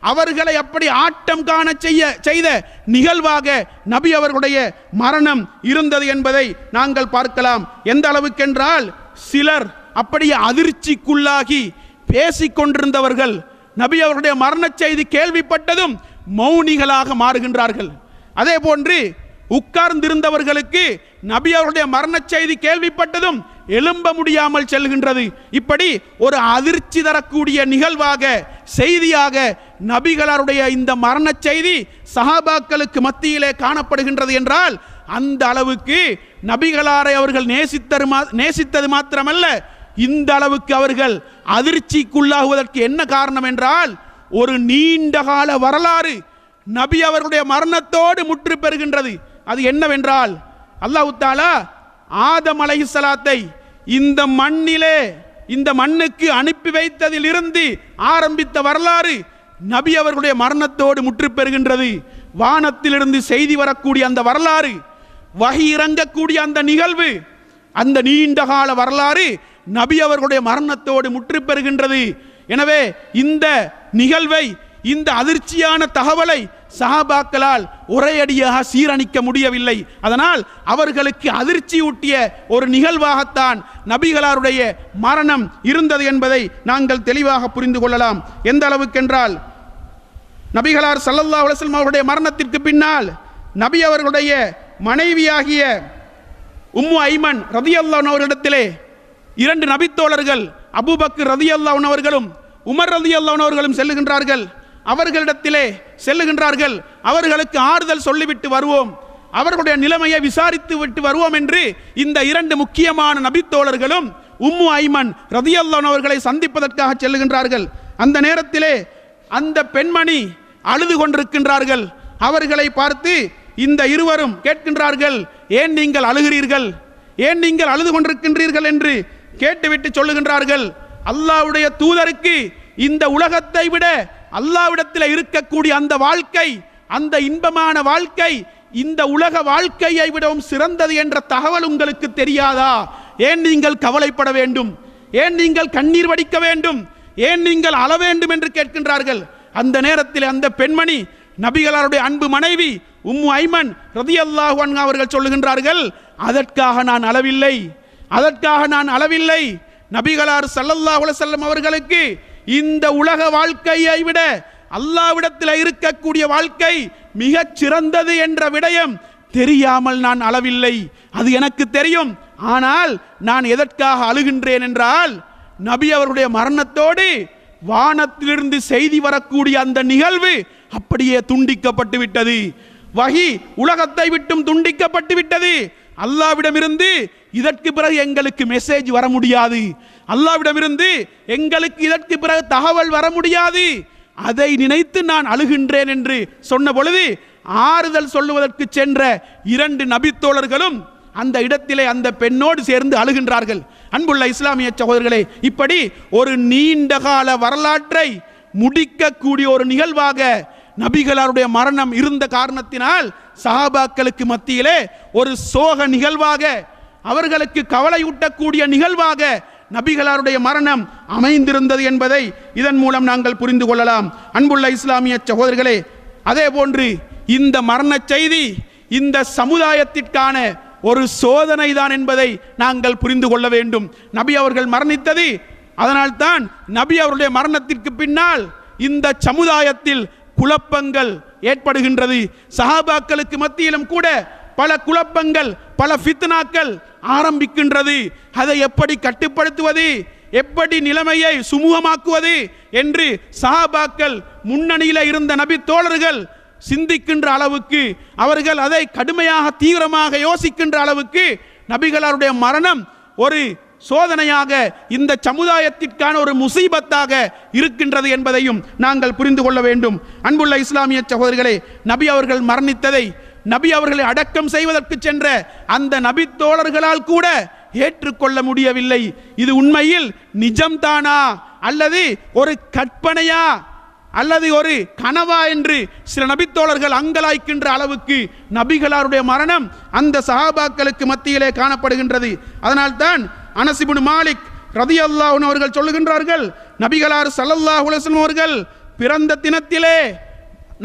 அவர்களை அப்படி ஆட்டம் காண செய்த நிகழ்வாக நபி அவர்களுடைய மரணம் இருந்தது என்பதை நாங்கள் பார்க்கலாம். எந்த அளவுக்கென்றால் சிலர் அப்படியே அதிர்ச்சிக்குள்ளாகி பேசிக்கொண்டிருந்தவர்கள் நபி அவர்களுடைய மரண செய்தி கேள்விப்பட்டதும் மௌனிகளாக மாறுகின்றார்கள். அதே போன்று உட்கார்ந்திருந்தவர்களுக்கு நபி அவருடைய மரண செய்தி கேள்விப்பட்டதும் எழும்ப முடியாமல் செல்கின்றது. இப்படி ஒரு அதிர்ச்சி தரக்கூடிய நிகழ்வாக, செய்தியாக நபிகளாருடைய இந்த மரண செய்தி சஹாபாக்களுக்கு மத்தியிலே காணப்படுகின்றது என்றால் அந்த அளவுக்கு நபிகளாரை அவர்கள் நேசித்தது மாத்திரமல்ல, இந்த அளவுக்கு அவர்கள் அதிர்ச்சிக்குள்ளாகுவதற்கு என்ன காரணம் என்றால், ஒரு நீண்ட கால வரலாறு நபி அவர்களுடைய மரணத்தோடு முற்று பெறுகின்றது. அது என்னவென்றால், அல்லாஹ் தஆலா ஆதம் அலைஹிஸ்ஸலாத்தை இந்த மண்ணிலே இந்த மண்ணுக்கு அனுப்பி வைத்ததிலிருந்து ஆரம்பித்த வரலாறு நபி அவர்களுடைய மரணத்தோடு முற்று பெறுகின்றது. வானத்திலிருந்து செய்தி வரக்கூடிய அந்த வரலாறு, வஹி இறங்கக்கூடிய அந்த நிகழ்வு, அந்த நீண்ட கால வரலாறு நபி அவர்களுடைய மரணத்தோடு முற்று பெறுகின்றது. எனவே இந்த நிகழ்வை, இந்த அதிர்ச்சியான தகவலை சஹாபாக்களால் ஒரேயடியாக சீரணிக்க முடியவில்லை. அதனால் அவர்களுக்கு அதிர்ச்சி ஊட்டிய ஒரு நிகழ்வாகத்தான் நபிகளாருடைய மரணம் இருந்தது என்பதை நாங்கள் தெளிவாக புரிந்து கொள்ளலாம். எந்த அளவுக்கென்றால், நபிகளார் ஸல்லல்லாஹு அலைஹி வஸல்லம் அவருடைய மரணத்திற்கு பின்னால் நபி அவர்களுடைய மனைவியாகிய உம்மு ஐமன் ரலியல்லாஹு அன்ஹா அவர்களிடத்திலே இரண்டு நபித்தோழர்கள் அபூபக்கர் ரலியல்லாஹு அன்ஹு அவர்களும் உமர் ரலியல்லாஹு அன்ஹு அவர்களும் செல்லுகின்றார்கள். அவர்களிடத்திலே செல்லுகின்றார்கள், அவர்களுக்கு ஆறுதல் சொல்லிவிட்டு வருவோம், அவர்களுடைய நிலைமையை விசாரித்து விட்டு வருவோம் என்று இந்த இரண்டு முக்கியமான நபித்தோழர்களும் உம்மு ஐமன் ரலியல்லாஹு அன்ஹா அவர்களை சந்திப்பதற்காக செல்லுகின்றார்கள். அந்த நேரத்திலே அந்த பெண்மணி அழுது கொண்டிருக்கின்றார்கள். அவர்களை பார்த்து இந்த இருவரும் கேட்கின்றார்கள், ஏன் நீங்கள் அழுகிறீர்கள், ஏன் நீங்கள் அழுது கொண்டிருக்கின்றீர்கள் என்று கேட்டுவிட்டு சொல்லுகின்றார்கள், அல்லாஹ்வுடைய தூதருக்கு இந்த உலகத்தை விட அல்லாஹ்விடத்தில் இருக்கக்கூடிய அந்த வாழ்க்கை, அந்த இன்பமான வாழ்க்கை இந்த உலக வாழ்க்கையை விடவும் சிறந்தது என்ற தகவல் உங்களுக்கு தெரியாதா? ஏன் நீங்கள் கவலைப்பட வேண்டும், ஏன் நீங்கள் கண்ணீர் வடிக்க வேண்டும், ஏன் நீங்கள் அழ வேண்டும் என்று கேட்கின்றார்கள். அந்த நேரத்தில் அந்த பெண்மணி நபிகளாருடைய அன்பு மனைவி உம்மு ஐமன் ரலியல்லாஹு அன்ஹா அவர்கள் சொல்லுகின்றார்கள், அதற்காக நான் அழவில்லை, அதற்காக நான் அழவில்லை. நபிகளார் ஸல்லல்லாஹு அலைஹி வஸல்லம் அவர்களுக்கு இந்த உலக வாழ்க்கையை விட அல்லாஹ்விடத்தில் இருக்கக்கூடிய வாழ்க்கை மிகச் சிறந்தது என்ற விடயம் தெரியாமல் நான் அழவில்லை. அது எனக்கு தெரியும். ஆனால் நான் எதற்காக அழுகின்றேன் என்றால், நபி அவருடைய மரணத்தோடு வானத்திலிருந்து செய்தி வரக்கூடிய அந்த நிகழ்வு அப்படியே துண்டிக்கப்பட்டு விட்டது. வஹி உலகத்தை விட்டும் துண்டிக்கப்பட்டு விட்டது. அல்லாஹ்விடமிருந்து இதற்கு பிறகு எங்களுக்கு மெசேஜ் வர முடியாது, அல்லாஹ்விடமிருந்து எங்களுக்கு இதற்கு பிறகு தகவல் வர முடியாது. அதை நினைத்து நான் அழுகின்றேன் என்று சொன்ன பொழுது ஆறுதல் சொல்லுவதற்கு சென்ற இரண்டு நபித்தோழர்களும் அந்த இடத்திலே அந்த பெண்ணோடு சேர்ந்து அழுகின்றார்கள். அன்புள்ள இஸ்லாமிய சகோதரர்களே, இப்படி ஒரு நீண்ட கால வரலாற்றை முடிக்கக்கூடிய ஒரு நிகழ்வாக நபிகளாருடைய மரணம் இருந்த காரணத்தினால் சஹாபாக்களுக்கு மத்தியிலே ஒரு சோக நிகழ்வாக, அவர்களுக்கு கவலையூட்டக்கூடிய நிகழ்வாக நபிகளாருடைய மரணம் அமைந்திருந்தது என்பதை இதன் மூலம் நாங்கள் புரிந்து கொள்ளலாம். அன்புள்ள இஸ்லாமிய சகோதரர்களே, அதே போன்று இந்த மரண செய்தி இந்த சமுதாயத்திற்கான ஒரு சோதனை தான் என்பதை நாங்கள் புரிந்து கொள்ள வேண்டும். நபி அவர்கள் மரணித்தது அதனால்தான் நபி அவருடைய மரணத்திற்கு பின்னால் இந்த சமுதாயத்தில் குழப்பங்கள் ஏற்படுகின்றது. சஹாபாக்களுக்கு மத்தியிலும் கூட பல குழப்பங்கள், பல ஃபித்னாக்கள் ஆரம்பிக்கின்றது. அதை எப்படி கட்டுப்படுத்துவது, எப்படி நிலைமையை சுமூகமாக்குவது என்று சஹாபாக்கள் முன்னணியில் இருந்த நபி தோழர்கள் சிந்திக்கின்ற அளவுக்கு, அவர்கள் அதை கடுமையாக தீவிரமாக யோசிக்கின்ற அளவுக்கு நபிகளாருடைய மரணம் ஒரு சோதனையாக, இந்த சமுதாயத்திற்கான ஒரு முசீபத்தாக இருக்கின்றது என்பதையும் நாங்கள் புரிந்து கொள்ள வேண்டும். அன்புள்ள இஸ்லாமிய சகோதரர்களே, நபி அவர்கள் மரணித்ததை நபி அவர்களை அடக்கம் செய்வதற்கு சென்ற அந்த நபி தோழர்களால் கூட ஏற்றுக்கொள்ள முடியவில்லை. இது உண்மையில் நிஜம்தானா அல்லது ஒரு கற்பனையா அல்லது ஒரு கனவா என்று சில நபித்தோழர்கள் அங்கலாய்க்கின்ற அளவுக்கு நபிகளாருடைய மரணம் அந்த சஹாபாக்களுக்கு மத்தியிலே காணப்படுகின்றது. அதனால்தான் அனஸ் இப்னு மாலிக் ரலியல்லாஹு அன்ஹு அவர்கள் சொல்லுகின்றார்கள், நபிகளார் ஸல்லல்லாஹு அலைஹி வஸல்லம் அவர்கள் பிறந்த தினத்திலே,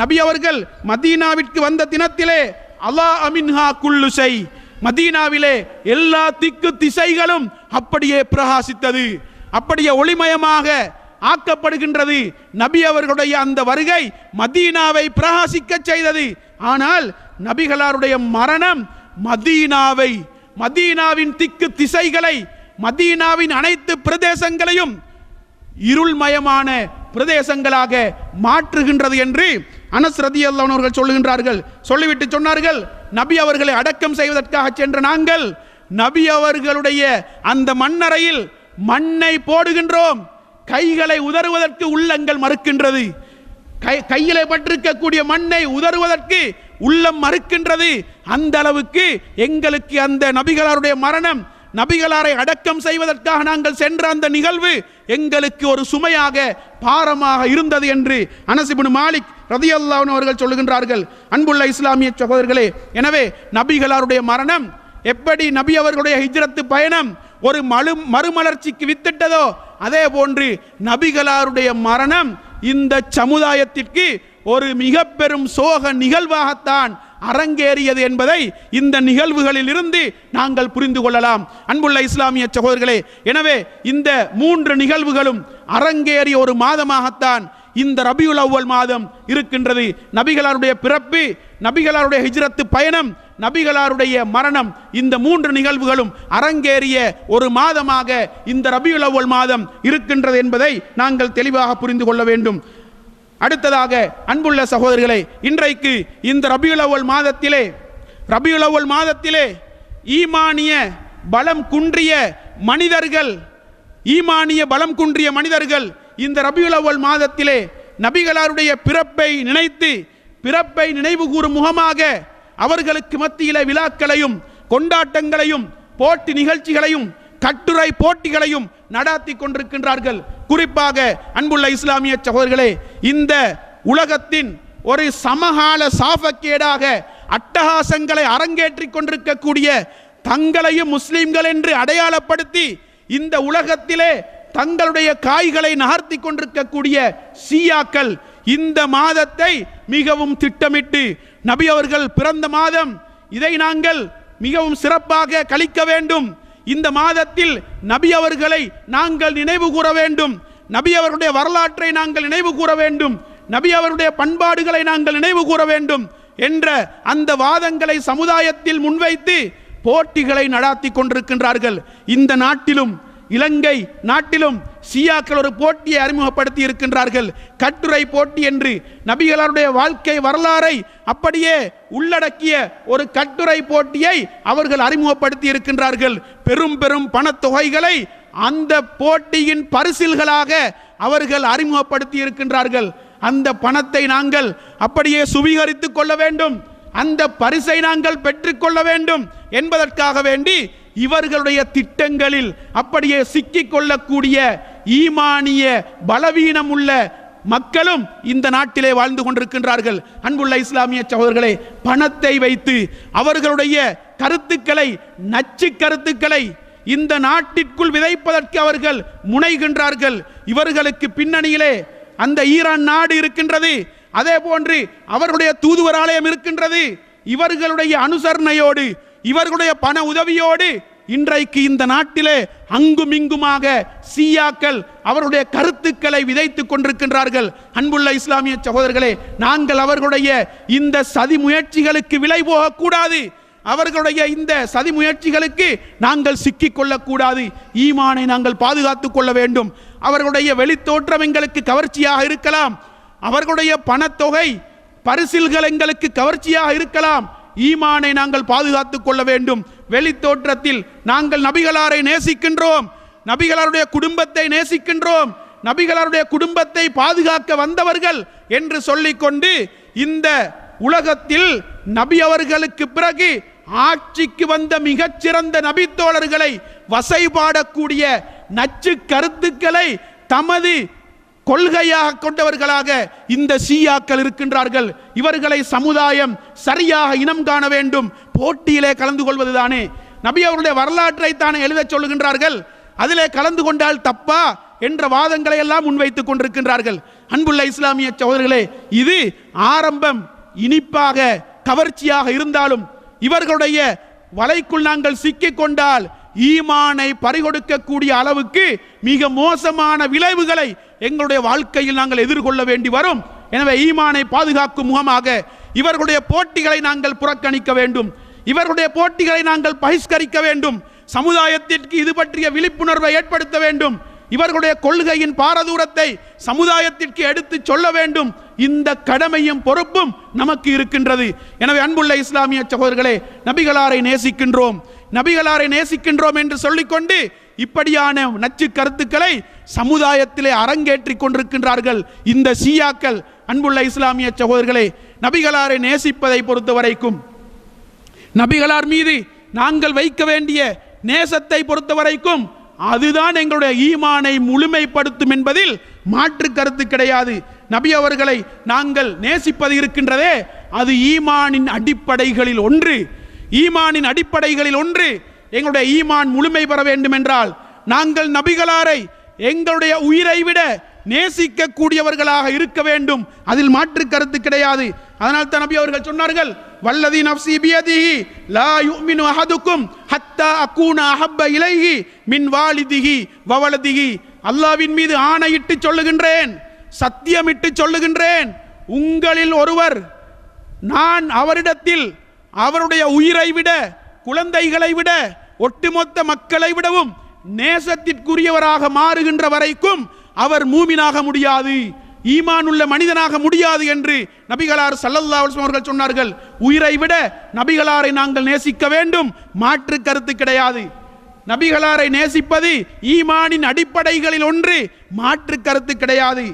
நபி அவர்கள் மதீனாவிற்கு வந்த தினத்திலே அலா அமின்ஹா குல்லு ஷை, மதீனாவிலே எல்லா திக்கு திசைகளும் அப்படியே பிரகாசித்தது, அப்படியே ஒளிமயமாக ஆக்கப்படுகின்றது. நபி அவர்களுடைய அந்த வருகை மதீனாவை பிரகாசிக்க செய்தது. ஆனால் நபிகளாருடைய மரணம் மதீனாவை, மதீனாவின் திக்கு திசைகளை, மதீனாவின் அனைத்து பிரதேசங்களையும் இருள்மயமான பிரதேசங்களாக மாற்றுகின்றது என்று அனஸ் ரலியல்லாஹு அன்ஹு அவர்கள் சொல்லுகின்றார்கள். சொல்லிவிட்டு சொன்னார்கள், நபி அவர்களை அடக்கம் செய்வதற்காக சென்ற நாங்கள் நபி அவர்களுடைய அந்த மண்ணறையில் மண்ணை போடுகின்றோம், கைகளை உதறுவதற்கு உள்ளங்கள் மறுக்கின்றது. கையிலே பட்டிருக்கக்கூடிய மண்ணை உதறுவதற்கு உள்ளம் மறுக்கின்றது. அந்த அளவுக்கு எங்களுக்கு அந்த நபிகளாருடைய மரணம், நபிகளாரை அடக்கம் செய்வதற்காக நாங்கள் சென்ற அந்த நிகழ்வு எங்களுக்கு ஒரு சுமையாக பாரமாக இருந்தது என்று அனஸ் இப்னு மாலிக் ரலியல்லாஹு அன்ஹு அவர்கள் சொல்லுகின்றார்கள். அன்புள்ள இஸ்லாமிய சகோதரர்களே, எனவே நபிகளாருடைய மரணம் எப்படி நபி அவர்களுடைய ஹிஜ்ரத்து பயணம் ஒரு மறுமலர்ச்சிக்கு வித்திட்டதோ, அதே போன்று நபிகளாருடைய மரணம் இந்த சமுதாயத்திற்கு ஒரு மிக பெரும் சோக நிகழ்வாகத்தான் அரங்கேறியது என்பதை இந்த நிகழ்வுகளில் இருந்து நாங்கள் புரிந்து கொள்ளலாம். அன்புள்ள இஸ்லாமிய சகோதரர்களே, எனவே இந்த 3 நிகழ்வுகளும் அரங்கேறிய ஒரு மாதமாகத்தான் இந்த ரபியுல் அவ்வல் மாதம் இருக்கின்றது. நபிகளாருடைய பிறப்பு, நபிகளாருடைய ஹிஜ்ரத்து பயணம், நபிகளாருடைய மரணம், இந்த 3 நிகழ்வுகளும் அரங்கேறிய ஒரு மாதமாக இந்த ரபியுல் அவ்வல் மாதம் இருக்கின்றது என்பதை நாங்கள் தெளிவாக புரிந்து கொள்ள வேண்டும். அடுத்ததாக அன்புள்ள சகோதரர்களே, இன்றைக்கு இந்த ரபியுல் அவ்வல் மாதத்திலே ஈமானிய பலம் குன்றிய மனிதர்கள் இந்த ரபியுல் அவ்வல் மாதத்திலே நபிகளாருடைய பிறப்பை நினைவு கூறும் முகமாக அவர்களுக்கு மத்தியிலே விழாக்களையும் கொண்டாட்டங்களையும் போட்டி நிகழ்ச்சிகளையும் கட்டுரை போட்டிகளையும் நடாத்தி கொண்டிருக்கின்றார்கள். குறிப்பாக அன்புள்ள இஸ்லாமிய சகோதரர்களே, இந்த உலகத்தின் ஒரு சமகால சாபக்கேடாக அட்டகாசங்களை அரங்கேற்றிக் கொண்டிருக்கக்கூடிய தங்களையும் முஸ்லிம்கள் என்று அடையாளப்படுத்தி இந்த உலகத்திலே தங்களுடைய காய்களை நகர்த்தி கொண்டிருக்கக்கூடிய ஷியாக்கள் இந்த மாதத்தை மிகவும் திட்டமிட்டு, நபி அவர்கள் பிறந்த மாதம், இதை நாங்கள் மிகவும் சிறப்பாக கழிக்க வேண்டும், இந்த மாதத்தில் நபி அவர்களை நாங்கள் நினைவு கூற வேண்டும், நபி அவருடைய வரலாற்றை நாங்கள் நினைவு கூற வேண்டும், நபி அவருடைய பண்பாடுகளை நாங்கள் நினைவு கூற வேண்டும் என்ற அந்த வாதங்களை சமுதாயத்தில் முன்வைத்து போட்டிகளை நடாத்தி கொண்டிருக்கின்றார்கள். இந்த நாட்டிலும் இலங்கை நாட்டிலும் ஷியாக்கள் ஒரு போட்டியை அறிமுகப்படுத்தி இருக்கின்றார்கள். கட்டுரை போட்டி என்று நபிகளாருடைய வாழ்க்கை வரலாறை அப்படியே உள்ளடக்கிய ஒரு கட்டுரை போட்டியை அவர்கள் அறிமுகப்படுத்தி இருக்கின்றார்கள். பெரும் பெரும் பணத்தொகைகளை அந்த போட்டியின் பரிசில்களாக அவர்கள் அறிமுகப்படுத்தி இருக்கின்றார்கள். அந்த பணத்தை நாங்கள் அப்படியே சுவீகரித்துக் கொள்ள வேண்டும், அந்த பரிசை நாங்கள் பெற்றுக்கொள்ள வேண்டும் என்பதற்காக வேண்டி இவர்களுடைய திட்டங்களில் அப்படியே சிக்கிக் கொள்ளக்கூடிய ஈமானிய பலவீனம் உள்ள மக்களும் இந்த நாட்டிலே வாழ்ந்து கொண்டிருக்கின்றார்கள். அன்புள்ள இஸ்லாமிய சகோதரர்களே, பணத்தை வைத்து அவர்களுடைய கருத்துக்களை, நச்சு கருத்துக்களை இந்த நாட்டிற்குள் விதைப்பதற்கு அவர்கள் முனைகின்றார்கள். இவர்களுக்கு பின்னணியிலே அந்த ஈரான் நாடு இருக்கின்றது, அதே போன்று அவர்களுடைய தூதுவர் ஆலயம் இருக்கின்றது. இவர்களுடைய அனுசரணையோடு, இவர்களுடைய பண உதவியோடு இன்றைக்கு இந்த நாட்டிலே அங்கும் இங்குமாக ஷியாக்கள் அவருடைய கருத்துக்களை விதைத்துக் கொண்டிருக்கின்றார்கள். அன்புள்ள இஸ்லாமிய சகோதரர்களே, நாங்கள் அவர்களுடைய இந்த சதி முயற்சிகளுக்கு விலை போகக்கூடாது, அவர்களுடைய இந்த சதி முயற்சிகளுக்கு நாங்கள் சிக்கிக் கொள்ளக்கூடாது. ஈமானை நாங்கள் பாதுகாத்துக் கொள்ள வேண்டும். அவர்களுடைய வெளித்தோற்றம் எங்களுக்கு கவர்ச்சியாக இருக்கலாம், அவர்களுடைய பணத்தொகை பரிசில்கள் எங்களுக்கு கவர்ச்சியாக இருக்கலாம். ஈமானை நாங்கள் பாதுகாத்துக் கொள்ள வேண்டும். வெளித்தோற்றத்தில் நாங்கள் நபிகளாரை நேசிக்கின்றோம், நபிகளாருடைய குடும்பத்தை நேசிக்கின்றோம், நபிகளாருடைய குடும்பத்தை பாதுகாக்க வந்தவர்கள் என்று சொல்லிக்கொண்டு இந்த உலகத்தில் நபி அவர்களுக்கு பிறகு ஆட்சிக்கு வந்த மிகச்சிறந்த நபித்தோழர்களை வசைபாடக்கூடிய நச்சு கருத்துக்களை தமது கொள்கையாக கொண்டவர்களாக இந்த ஷியாக்கள் இருக்கின்றார்கள். இவர்களை சமுதாயம் சரியாக இனம் காண வேண்டும். போட்டியிலே கலந்து கொள்வதுதானே, நபி அவருடைய வரலாற்றை தானே எழுத சொல்லுகின்றார்கள், அதிலே கலந்து கொண்டால் தப்பா என்ற வாதங்களை எல்லாம் முன்வைத்துக் கொண்டிருக்கின்றார்கள். அன்புள்ள இஸ்லாமிய சகோதரர்களே, இது ஆரம்பம் இனிப்பாக கவர்ச்சியாக இருந்தாலும் இவர்களுடைய வலைக்குள் நாங்கள் சிக்கிக் கொண்டால் ஈமானை பறிகொடுக்கக்கூடிய அளவுக்கு மிக மோசமான விளைவுகளை எங்களுடைய வாழ்க்கையில் நாங்கள் எதிர்கொள்ள வேண்டி வரும். எனவே ஈமானை பாதுகாக்கும் முகமாக இவர்களுடைய போட்டிகளை நாங்கள் புறக்கணிக்க வேண்டும், இவர்களுடைய போட்டிகளை நாங்கள் பகிஷ்கரிக்க வேண்டும், சமுதாயத்திற்கு இது பற்றிய விழிப்புணர்வை ஏற்படுத்த வேண்டும். இவர்களுடைய கொள்கையின் பாரதூரத்தை சமுதாயத்திற்கு எடுத்து சொல்ல வேண்டும். இந்த கடமையும் பொறுப்பும் நமக்கு இருக்கின்றது. எனவே அன்புள்ள இஸ்லாமிய சகோதரர்களே, நபிகளாரை நேசிக்கின்றோம், நபிகளாரை நேசிக்கின்றோம் என்று சொல்லிக்கொண்டு இப்படியான நச்சு கருத்துக்களை சமுதாயத்திலே அரங்கேற்றிக் கொண்டிருக்கின்றார்கள் இந்த ஷியாக்கள். அன்புள்ள இஸ்லாமிய சகோதரர்களே, நபிகளாரை நேசிப்பதை பொறுத்தவரைக்கும், நபிகளார் மீது நாங்கள் வைக்க வேண்டிய நேசத்தை பொறுத்தவரைக்கும் அதுதான் எங்களுடைய ஈமானை முழுமைப்படுத்தும் என்பதில் மாற்று கருத்து கிடையாது. நபி அவர்களை நாங்கள் நேசிப்பது இருக்கின்றதே, அது ஈமானின் அடிப்படைகளில் ஒன்று. ஈமானின் அடிப்படைகளில் ஒன்று. எங்களுடைய ஈமான் முழுமை பெற வேண்டும் என்றால் நாங்கள் நபிகளாரை எங்களுடைய உயிரை விட நேசிக்க கூடியவர்களாக இருக்க வேண்டும். அதில் மாற்று கருத்து கிடையாது. அதனால் தான் நபி அவர்கள் சொன்னார்கள், வல்லதி நஃப்ஸி பியதிஹி லா யுமினு அஹதுக்கும் ஹத்தா அகூன அஹப்ப இலைஹி மின் வாலிதிஹி வவலதிஹி. அல்லாஹ்வின் மீது ஆணையிட்டு சொல்லுகின்றேன், சத்தியமிட்டு சொல்லுகின்றேன், உங்களில் ஒருவர் நான் அவரிடத்தில் அவருடைய உயிரை விட, குழந்தைகளை விட, ஒட்டுமொத்த மக்களை விடவும் நேசத்திற்குரியவராக மாறுகின்ற வரைக்கும் அவர் மூமினாக முடியாது, ஈமான் உள்ள மனிதனாக முடியாது என்று நபிகளார் ஸல்லல்லாஹு அலைஹி வஸல்லம் அவர்கள் சொன்னார்கள். உயிரை விட நபிகளாரை நாங்கள் நேசிக்க வேண்டும், மாற்று கருத்து கிடையாது. நபிகளாரை நேசிப்பது ஈமானின் அடிப்படைகளில் ஒன்று, மாற்று கருத்து கிடையாது.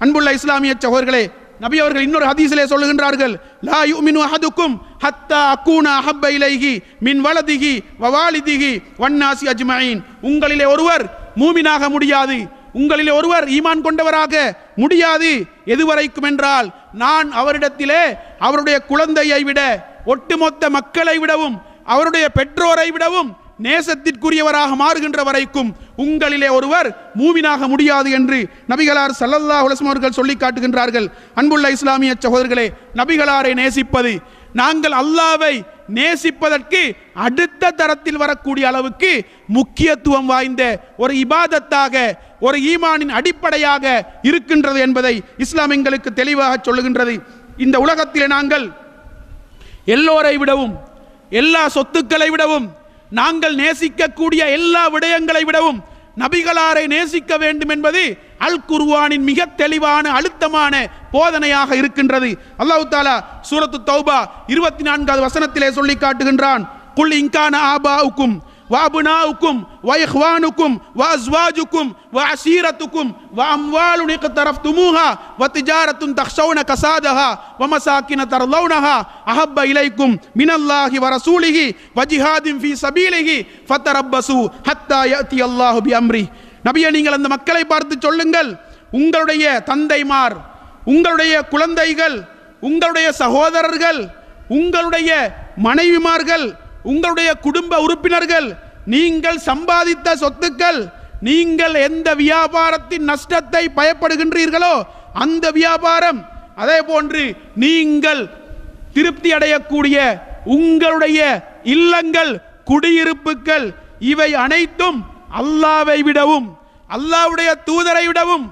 அன்புள்ள இஸ்லாமிய சகோதரர்களே, நபி அவர்கள் இன்னொரு ஹதீஸிலே சொல்லுகின்றார்கள், லா யுமினு அஹதுக்கும் ஹத்தா அகூன அஹப்ப இலைஹி மின் வலதிஹி வவாலிதிஹி வன்னாசி அஜ்மஈன். உங்களிலே ஒருவர் மூமினாக முடியாது, உங்களிலே ஒருவர் ஈமான் கொண்டவராக முடியாது. எதுவரைக்கும் என்றால் நான் அவரிடத்திலே அவருடைய குழந்தையை விட, ஒட்டுமொத்த மக்களை விடவும், அவருடைய பெற்றோரை விடவும் நேசத்திற்குரியவராக மாறுகின்ற வரைக்கும் உங்களிலே ஒருவர் மூமினாக முடியாது என்று நபிகளார் ஸல்லல்லாஹு அலைஹி வஸல்லம் அவர்கள் சொல்லி காட்டுகின்றார்கள். அன்புள்ள இஸ்லாமிய சகோதரர்களே, நபிகளாரை நேசிப்பது நாங்கள் அல்லாஹ்வை நேசிப்பதற்கு அடுத்த தரத்தில் வரக்கூடிய அளவுக்கு முக்கியத்துவம் வாய்ந்த ஒரு இபாதத்தாக, ஒரு ஈமானின் அடிப்படையாக இருக்கின்றது என்பதை இஸ்லாம் எங்களுக்கு தெளிவாக சொல்லுகின்றது. இந்த உலகத்திலே நாங்கள் எல்லோரை விடவும், எல்லா சொத்துக்களை விடவும், நாங்கள் நேசிக்கக்கூடிய எல்லா விடயங்களை விடவும் நபிகளாரை நேசிக்க வேண்டும் என்பது அல் குர்ஆனின் மிக தெளிவான அழுத்தமான போதனையாக இருக்கின்றது. அல்லாஹ் தஆலா சூரத்து தௌபா 24வது வசனத்திலே சொல்லி காட்டுகின்றான், குல் இன்கான ஆபாஉக்கும் وأبناؤكم وإخوانكم وأزواجكم وعشيرتكم وأموال اقترفتموها وتجارة تخشون كسادها ومساكن ترضونها أحب إليكم من الله ورسوله وجهاد في سبيله فتربصوا حتى يأتي الله بأمره. நபியே, நீங்கள் அந்த மக்களை பார்த்து சொல்லுங்கள், உங்களுடைய தந்தைமார், உங்களுடைய குழந்தைகள், உங்களுடைய சகோதரர்கள், உங்களுடைய மனைவிமார்கள், உங்களுடைய குடும்ப உறுப்பினர்கள், நீங்கள் சம்பாதித்த சொத்துக்கள், நீங்கள் எந்த வியாபாரத்தின் நஷ்டத்தை பயப்படுகின்றீர்களோ அந்த வியாபாரம், அதே போன்று நீங்கள் திருப்தி அடையக்கூடிய உங்களுடைய இல்லங்கள், குடியிருப்புகள், இவை அனைத்தும் அல்லாஹ்வை விடவும், அல்லாஹ்வுடைய தூதரை விடவும்,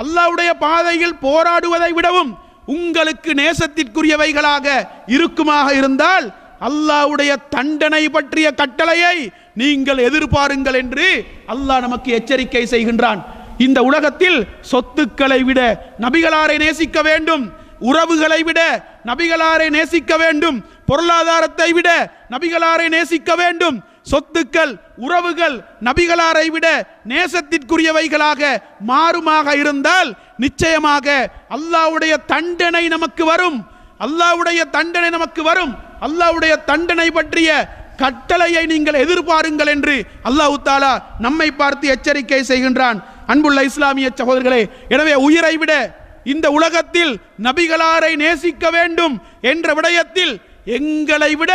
அல்லாஹ்வுடைய பாதையில் போராடுவதை விடவும் உங்களுக்கு நேசத்திற்குரியவைகளாக இருக்குமாக இருந்தால் அல்லாஹ்வுடைய தண்டனை பற்றிய கட்டளையை நீங்கள் எதிர்பாருங்கள் என்று அல்லாஹ் நமக்கு எச்சரிக்கை செய்கின்றான். இந்த உலகத்தில் சொத்துக்களை விட நபிகளாரை நேசிக்க வேண்டும், உறவுகளை விட நபிகளாரை நேசிக்க வேண்டும், பொருளாதாரத்தை விட நபிகளாரை நேசிக்க வேண்டும். சொத்துக்கள், உறவுகள் நபிகளாரை விட நேசத்திற்குரியவைகளாக மாறுமாக இருந்தால் நிச்சயமாக அல்லாஹ்வுடைய தண்டனை நமக்கு வரும், அல்லாஹ்வுடைய தண்டனை நமக்கு வரும். அல்லாஹ்வுடைய தண்டனை பற்றிய கட்டளையை நீங்கள் எதிர்பாருங்கள் என்று அல்லாஹ் தஆலா நம்மை பார்த்து எச்சரிக்கை செய்கின்றான். அன்புள்ள இஸ்லாமிய சகோதரர்களே, எனவே உயிரை விட இந்த உலகத்தில் நபிகளாரை நேசிக்க வேண்டும் என்ற விடயத்தில் எங்களை விட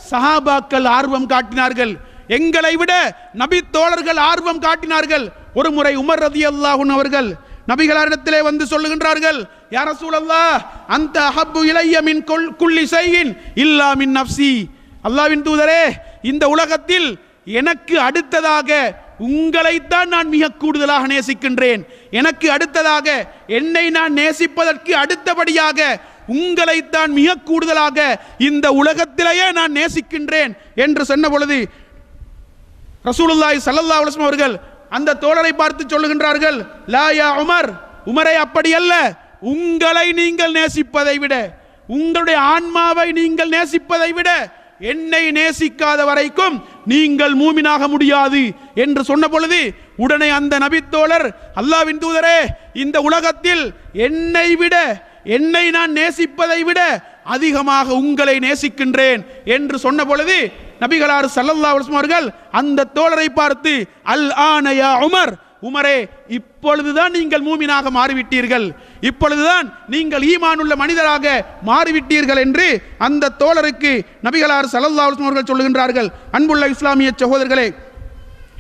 சஹாபாக்கள் ஆர்வம் காட்டினார்கள், எங்களை விட நபி தோழர்கள் ஆர்வம் காட்டினார்கள். ஒரு முறை உமர் ரலியல்லாஹு அன்ஹு அவர்கள் நபிகளாரிடத்திலே வந்து சொல்லுகின்றார்கள், யா ரசூலல்லாஹ் அந்த அஹப்பு இலைய மின் குல்லி ஷைஇன் இல்லா மின் நஃப்ஸி. அல்லாஹ்வின் தூதரே, இந்த உலகத்தில் எனக்கு அடுத்ததாக உங்களைத்தான் நான் மிக கூடுதலாக நேசிக்கின்றேன், எனக்கு அடுத்ததாக என்னை நான் நேசிப்பதற்கு அடுத்தபடியாக உங்களைத்தான் மிக கூடுதலாக இந்த உலகத்திலேயே நான் நேசிக்கின்றேன் என்று சொன்ன பொழுது ரசூலுல்லாஹி ஸல்லல்லாஹு அலைஹி வஸல்லம் அவர்கள் அந்த தோழரை பார்த்து சொல்லுகின்றார்கள், லா யா உமர், உமரே அப்படி அல்ல, உங்களை நீங்கள் நேசிப்பதை விட, உங்களுடைய ஆன்மாவை நீங்கள் நேசிப்பதை விட என்னை நேசிக்காத வரைக்கும் நீங்கள் மூமினாக முடியாது என்று சொன்ன பொழுது உடனே அந்த நபித்தோழர், அல்லாஹ்வின் தூதரே, இந்த உலகத்தில் என்னை நான் நேசிப்பதை விட அதிகமாக உங்களை நேசிக்கின்றேன் என்று சொன்ன பொழுது நபிகளார் ஸல்லல்லாஹு அலைஹி வஸல்லம் அவர்கள் அந்த தோழரை பார்த்து, அல் ஆன யா உமர், உமரே இப்பொழுதுதான் நீங்கள் மூமினாக மாறிவிட்டீர்கள், இப்பொழுதுதான் நீங்கள் ஈமானுள்ள மனிதராக மாறிவிட்டீர்கள் என்று அந்த தோழருக்கு நபிகளார் ஸல்லல்லாஹு அலைஹி வஸல்லம் அவர்கள் சொல்லுகின்றார்கள். அன்புள்ள இஸ்லாமிய சகோதரர்களே,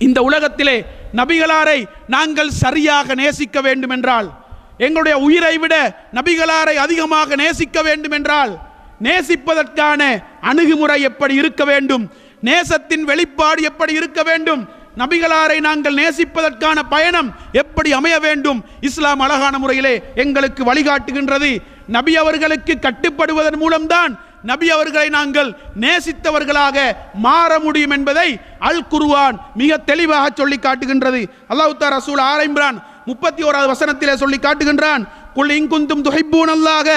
இந்த உலகத்திலே நபிகளாரை நாங்கள் சரியாக நேசிக்க வேண்டும் என்றால், எங்களுடைய உயிரை விட நபிகளாரை அதிகமாக நேசிக்க வேண்டும் என்றால், நேசிப்பதற்கான அணுகுமுறை எப்படி இருக்க வேண்டும், நேசத்தின் வெளிப்பாடு எப்படி இருக்க வேண்டும், நபிகளாரை நாங்கள் நேசிப்பதற்கான பயணம் எப்படி அமைய வேண்டும், இஸ்லாம் அழகான முறையிலே எங்களுக்கு வழிகாட்டுகின்றது. நபி அவர்களுக்கு கட்டுப்படுவதன் மூலம்தான் நபி அவர்களை நாங்கள் நேசித்தவர்களாக மாற முடியும் என்பதை அல் குர்ஆன் மிக தெளிவாக சொல்லி காட்டுகின்றது. அல்லாஹ் தஆலா ரசூல் ஆல இம்ரான் 31வது வசனத்திலே சொல்லி காட்டுகின்றான், குல் இன் குன்தும் துஹிப்பூனல்லாஹ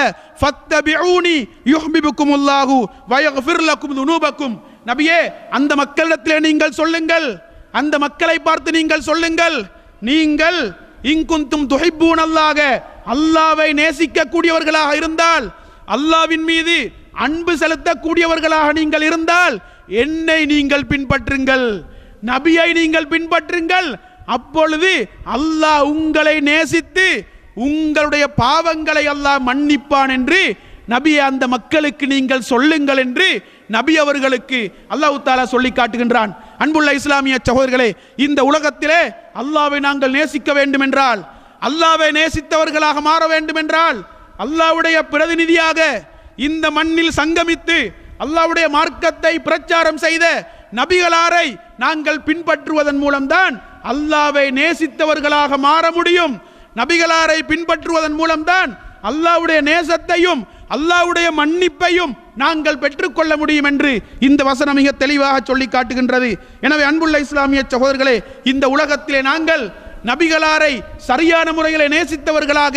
ஃபத்தபிஊனி யுஹ்பிபுக்குமுல்லாஹு வ யக்ஃபிர் லக்கும் துனூபக்கும். நபியே, அந்த மக்களிடத்திலே நீங்கள் சொல்லுங்கள், அந்த மக்களை பார்த்து நீங்கள் சொல்லுங்கள், நீங்கள் இன் குன்தும் துஹிப்பூனல்லாஹ, அல்லாஹ்வை நேசிக்க கூடியவர்களாக இருந்தால், அல்லாஹ்வின் மீது அன்பு செலுத்தக்கூடியவர்களாக நீங்கள் இருந்தால் என்னை நீங்கள் பின்பற்றுங்கள், நபியை நீங்கள் பின்பற்றுங்கள். அப்பொழுது அல்லாஹ் உங்களை நேசித்து உங்களுடைய பாவங்களை அல்லாஹ் மன்னிப்பான் என்று நபியை அந்த மக்களுக்கு நீங்கள் சொல்லுங்கள் என்று நபி அவர்களுக்கு அல்லாஹ் தஆலா சொல்லி காட்டுகின்றான். அன்புள்ள இஸ்லாமிய சகோதரர்களே, இந்த உலகத்திலே அல்லாஹ்வை நாங்கள் நேசிக்க வேண்டும் என்றால், அல்லாஹ்வை நேசித்தவர்களாக மாற வேண்டும் என்றால், அல்லாஹ்வுடைய பிரதிநிதியாக இந்த மண்ணில் சங்கமித்து அல்லாஹ்வுடைய மார்க்கத்தை பிரச்சாரம் செய்த நபிகளாரை நாங்கள் பின்பற்றுவதன் மூலம்தான் அல்லாஹ்வை நேசித்தவர்களாக மாற முடியும். நபிகளாரை பின்பற்றுவதன் மூலம்தான் அல்லாஹ்வுடைய நேசத்தையும் அல்லாஹ்வுடைய மன்னிப்பையும் நாங்கள் பெற்றுக்கொள்ள முடியும் என்று இந்த வசனம் மிக தெளிவாக சொல்லி காட்டுகின்றது. எனவே அன்புள்ள இஸ்லாமிய சகோதரர்களே, இந்த உலகத்திலே நாங்கள் நபிகளாரை சரியான முறையில் நேசித்தவர்களாக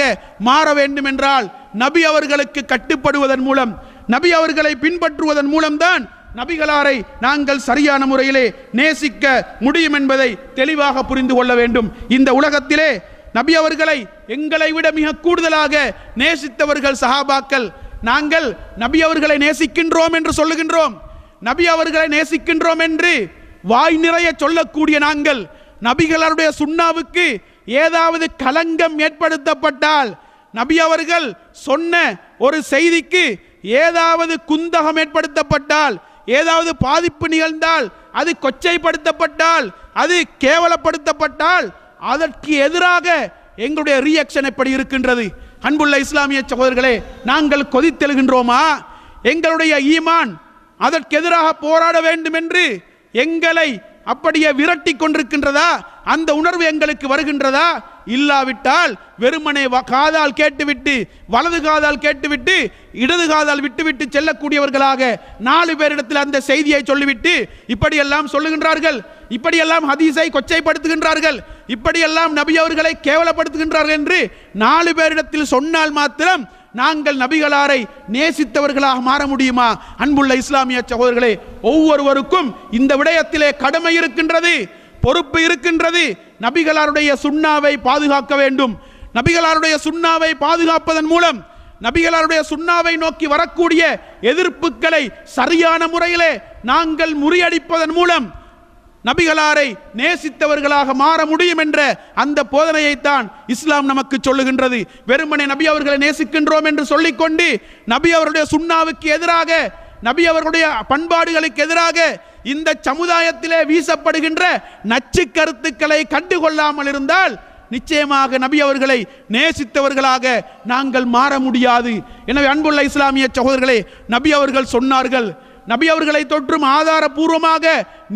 மாற வேண்டும் என்றால் நபி அவர்களுக்கு கட்டுப்படுவதன் மூலம், நபி அவர்களை பின்பற்றுவதன் மூலம்தான் நபிகளாரை நாங்கள் சரியான முறையிலே நேசிக்க முடியும் என்பதை தெளிவாக புரிந்து கொள்ள வேண்டும். இந்த உலகத்திலே நபி அவர்களை எங்களை விட மிக கூடுதலாக நேசித்தவர்கள் சஹாபாக்கள். நாங்கள் நபி அவர்களை நேசிக்கின்றோம் என்று சொல்லுகின்றோம், நபி அவர்களை நேசிக்கின்றோம் என்று வாய் நிறைய சொல்லக்கூடிய நாங்கள் நபிகளுடைய சுன்னாவுக்கு ஏதாவது களங்கம் ஏற்படுத்தப்பட்டால், நபி அவர்கள் சொன்ன ஒரு செய்திக்கு ஏதாவது குந்தகம் ஏற்படுத்தப்பட்டால், ஏதாவது பாதிப்பு நிகழ்ந்தால், அது கொச்சைப்படுத்தப்பட்டால், அது கேவலப்படுத்தப்பட்டால், அதற்கு எதிராக எங்களுடைய ரியாக்ஷன் எப்படி இருக்கின்றது? அன்புள்ள இஸ்லாமிய சகோதரர்களே, நாங்கள் கொதித்தெழுகின்றோமா? எங்களுடைய ஈமான் அதற்கு எதிராக போராட வேண்டும் என்று எங்களை அப்படியே விரட்டி கொண்டிருக்கின்றதா? அந்த உணர்வு எங்களுக்கு வருகின்றதா? இல்லாவிட்டால் வெறுமனே காதால் கேட்டுவிட்டு, வலது காதால் கேட்டுவிட்டு, இடது காதால் விட்டுவிட்டு செல்லக்கூடியவர்களாக 4 பேரிடத்தில் அந்த செய்தியை சொல்லிவிட்டு இப்படியெல்லாம் சொல்லுகின்றார்கள், இப்படியெல்லாம் ஹதீஸை கொச்சைப்படுத்துகின்றார்கள், இப்படியெல்லாம் நபி அவர்களை கேவலப்படுத்துகின்றார்கள் என்று 4 பேரிடத்தில் சொன்னால் மாத்திரம் நாங்கள் நபிகளாரை நேசித்தவர்களாக மாற முடியுமா? அன்புள்ள இஸ்லாமிய சகோதரர்களே, ஒவ்வொருவருக்கும் இந்த விடயத்திலே கடமை இருக்கின்றது, பொறுப்பு இருக்கின்றது. நபிகளாருடைய சுன்னாவை பாதுகாக்க வேண்டும். நபிகளாருடைய சுன்னாவை பாதுகாப்பதன் மூலம், நபிகளாருடைய சுன்னாவை நோக்கி வரக்கூடிய எதிர்ப்புகளை சரியான முறையிலே நாங்கள் முறியடிப்பதன் மூலம் நபிகளாரை நேசித்தவர்களாக மாற முடியும் என்ற அந்த போதனையைத்தான் இஸ்லாம் நமக்கு சொல்லுகின்றது. வெறுமனே நபி அவர்களை நேசிக்கின்றோம் என்று சொல்லிக்கொண்டு நபி அவருடைய சுன்னாவுக்கு எதிராக, நபி அவர்களுடைய பண்பாடுகளுக்கு எதிராக இந்த சமுதாயத்திலே வீசப்படுகின்ற நச்சு கருத்துக்களை கண்டுகொள்ளாமல் இருந்தால் நிச்சயமாக நபி அவர்களை நேசித்தவர்களாக நாங்கள் மாற முடியாது. எனவே அன்புள்ள இஸ்லாமிய சகோதரர்களே, நபி அவர்கள் சொன்னார்கள், நபி அவர்களை தொற்றும் ஆதாரபூர்வமாக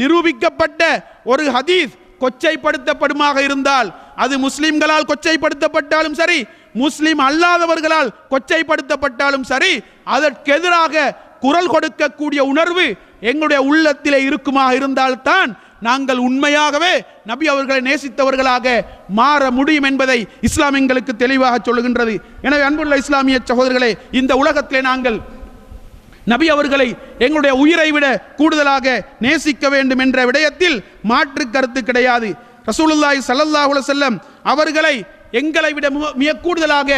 நிரூபிக்கப்பட்ட ஒரு ஹதீஸ் கொச்சைப்படுத்தப்படுமாக இருந்தால், அது முஸ்லிம்களால் கொச்சைப்படுத்தப்பட்டாலும் சரி, முஸ்லிம் அல்லாதவர்களால் கொச்சைப்படுத்தப்பட்டாலும் சரி, அதற்கு எதிராக குரல் கொடுக்கக்கூடிய உணர்வு எங்களுடைய உள்ளத்திலே இருக்குமாக இருந்தால்தான் நாங்கள் உண்மையாகவே நபி அவர்களை நேசித்தவர்களாக மாற முடியும் என்பதை இஸ்லாம் எங்களுக்கு தெளிவாக சொல்லுகின்றது. எனவே அன்புள்ள இஸ்லாமிய சகோதரர்களே, இந்த உலகத்திலே நாங்கள் நபி அவர்களை எங்களுடைய உயிரை விட கூடுதலாக நேசிக்க வேண்டும் என்ற விடயத்தில் மாற்று கருத்து கிடையாது. ரசூலுல்லாஹி ஸல்லல்லாஹு அலைஹி வஸல்லம் அவர்களை எங்களை விட மிக கூடுதலாக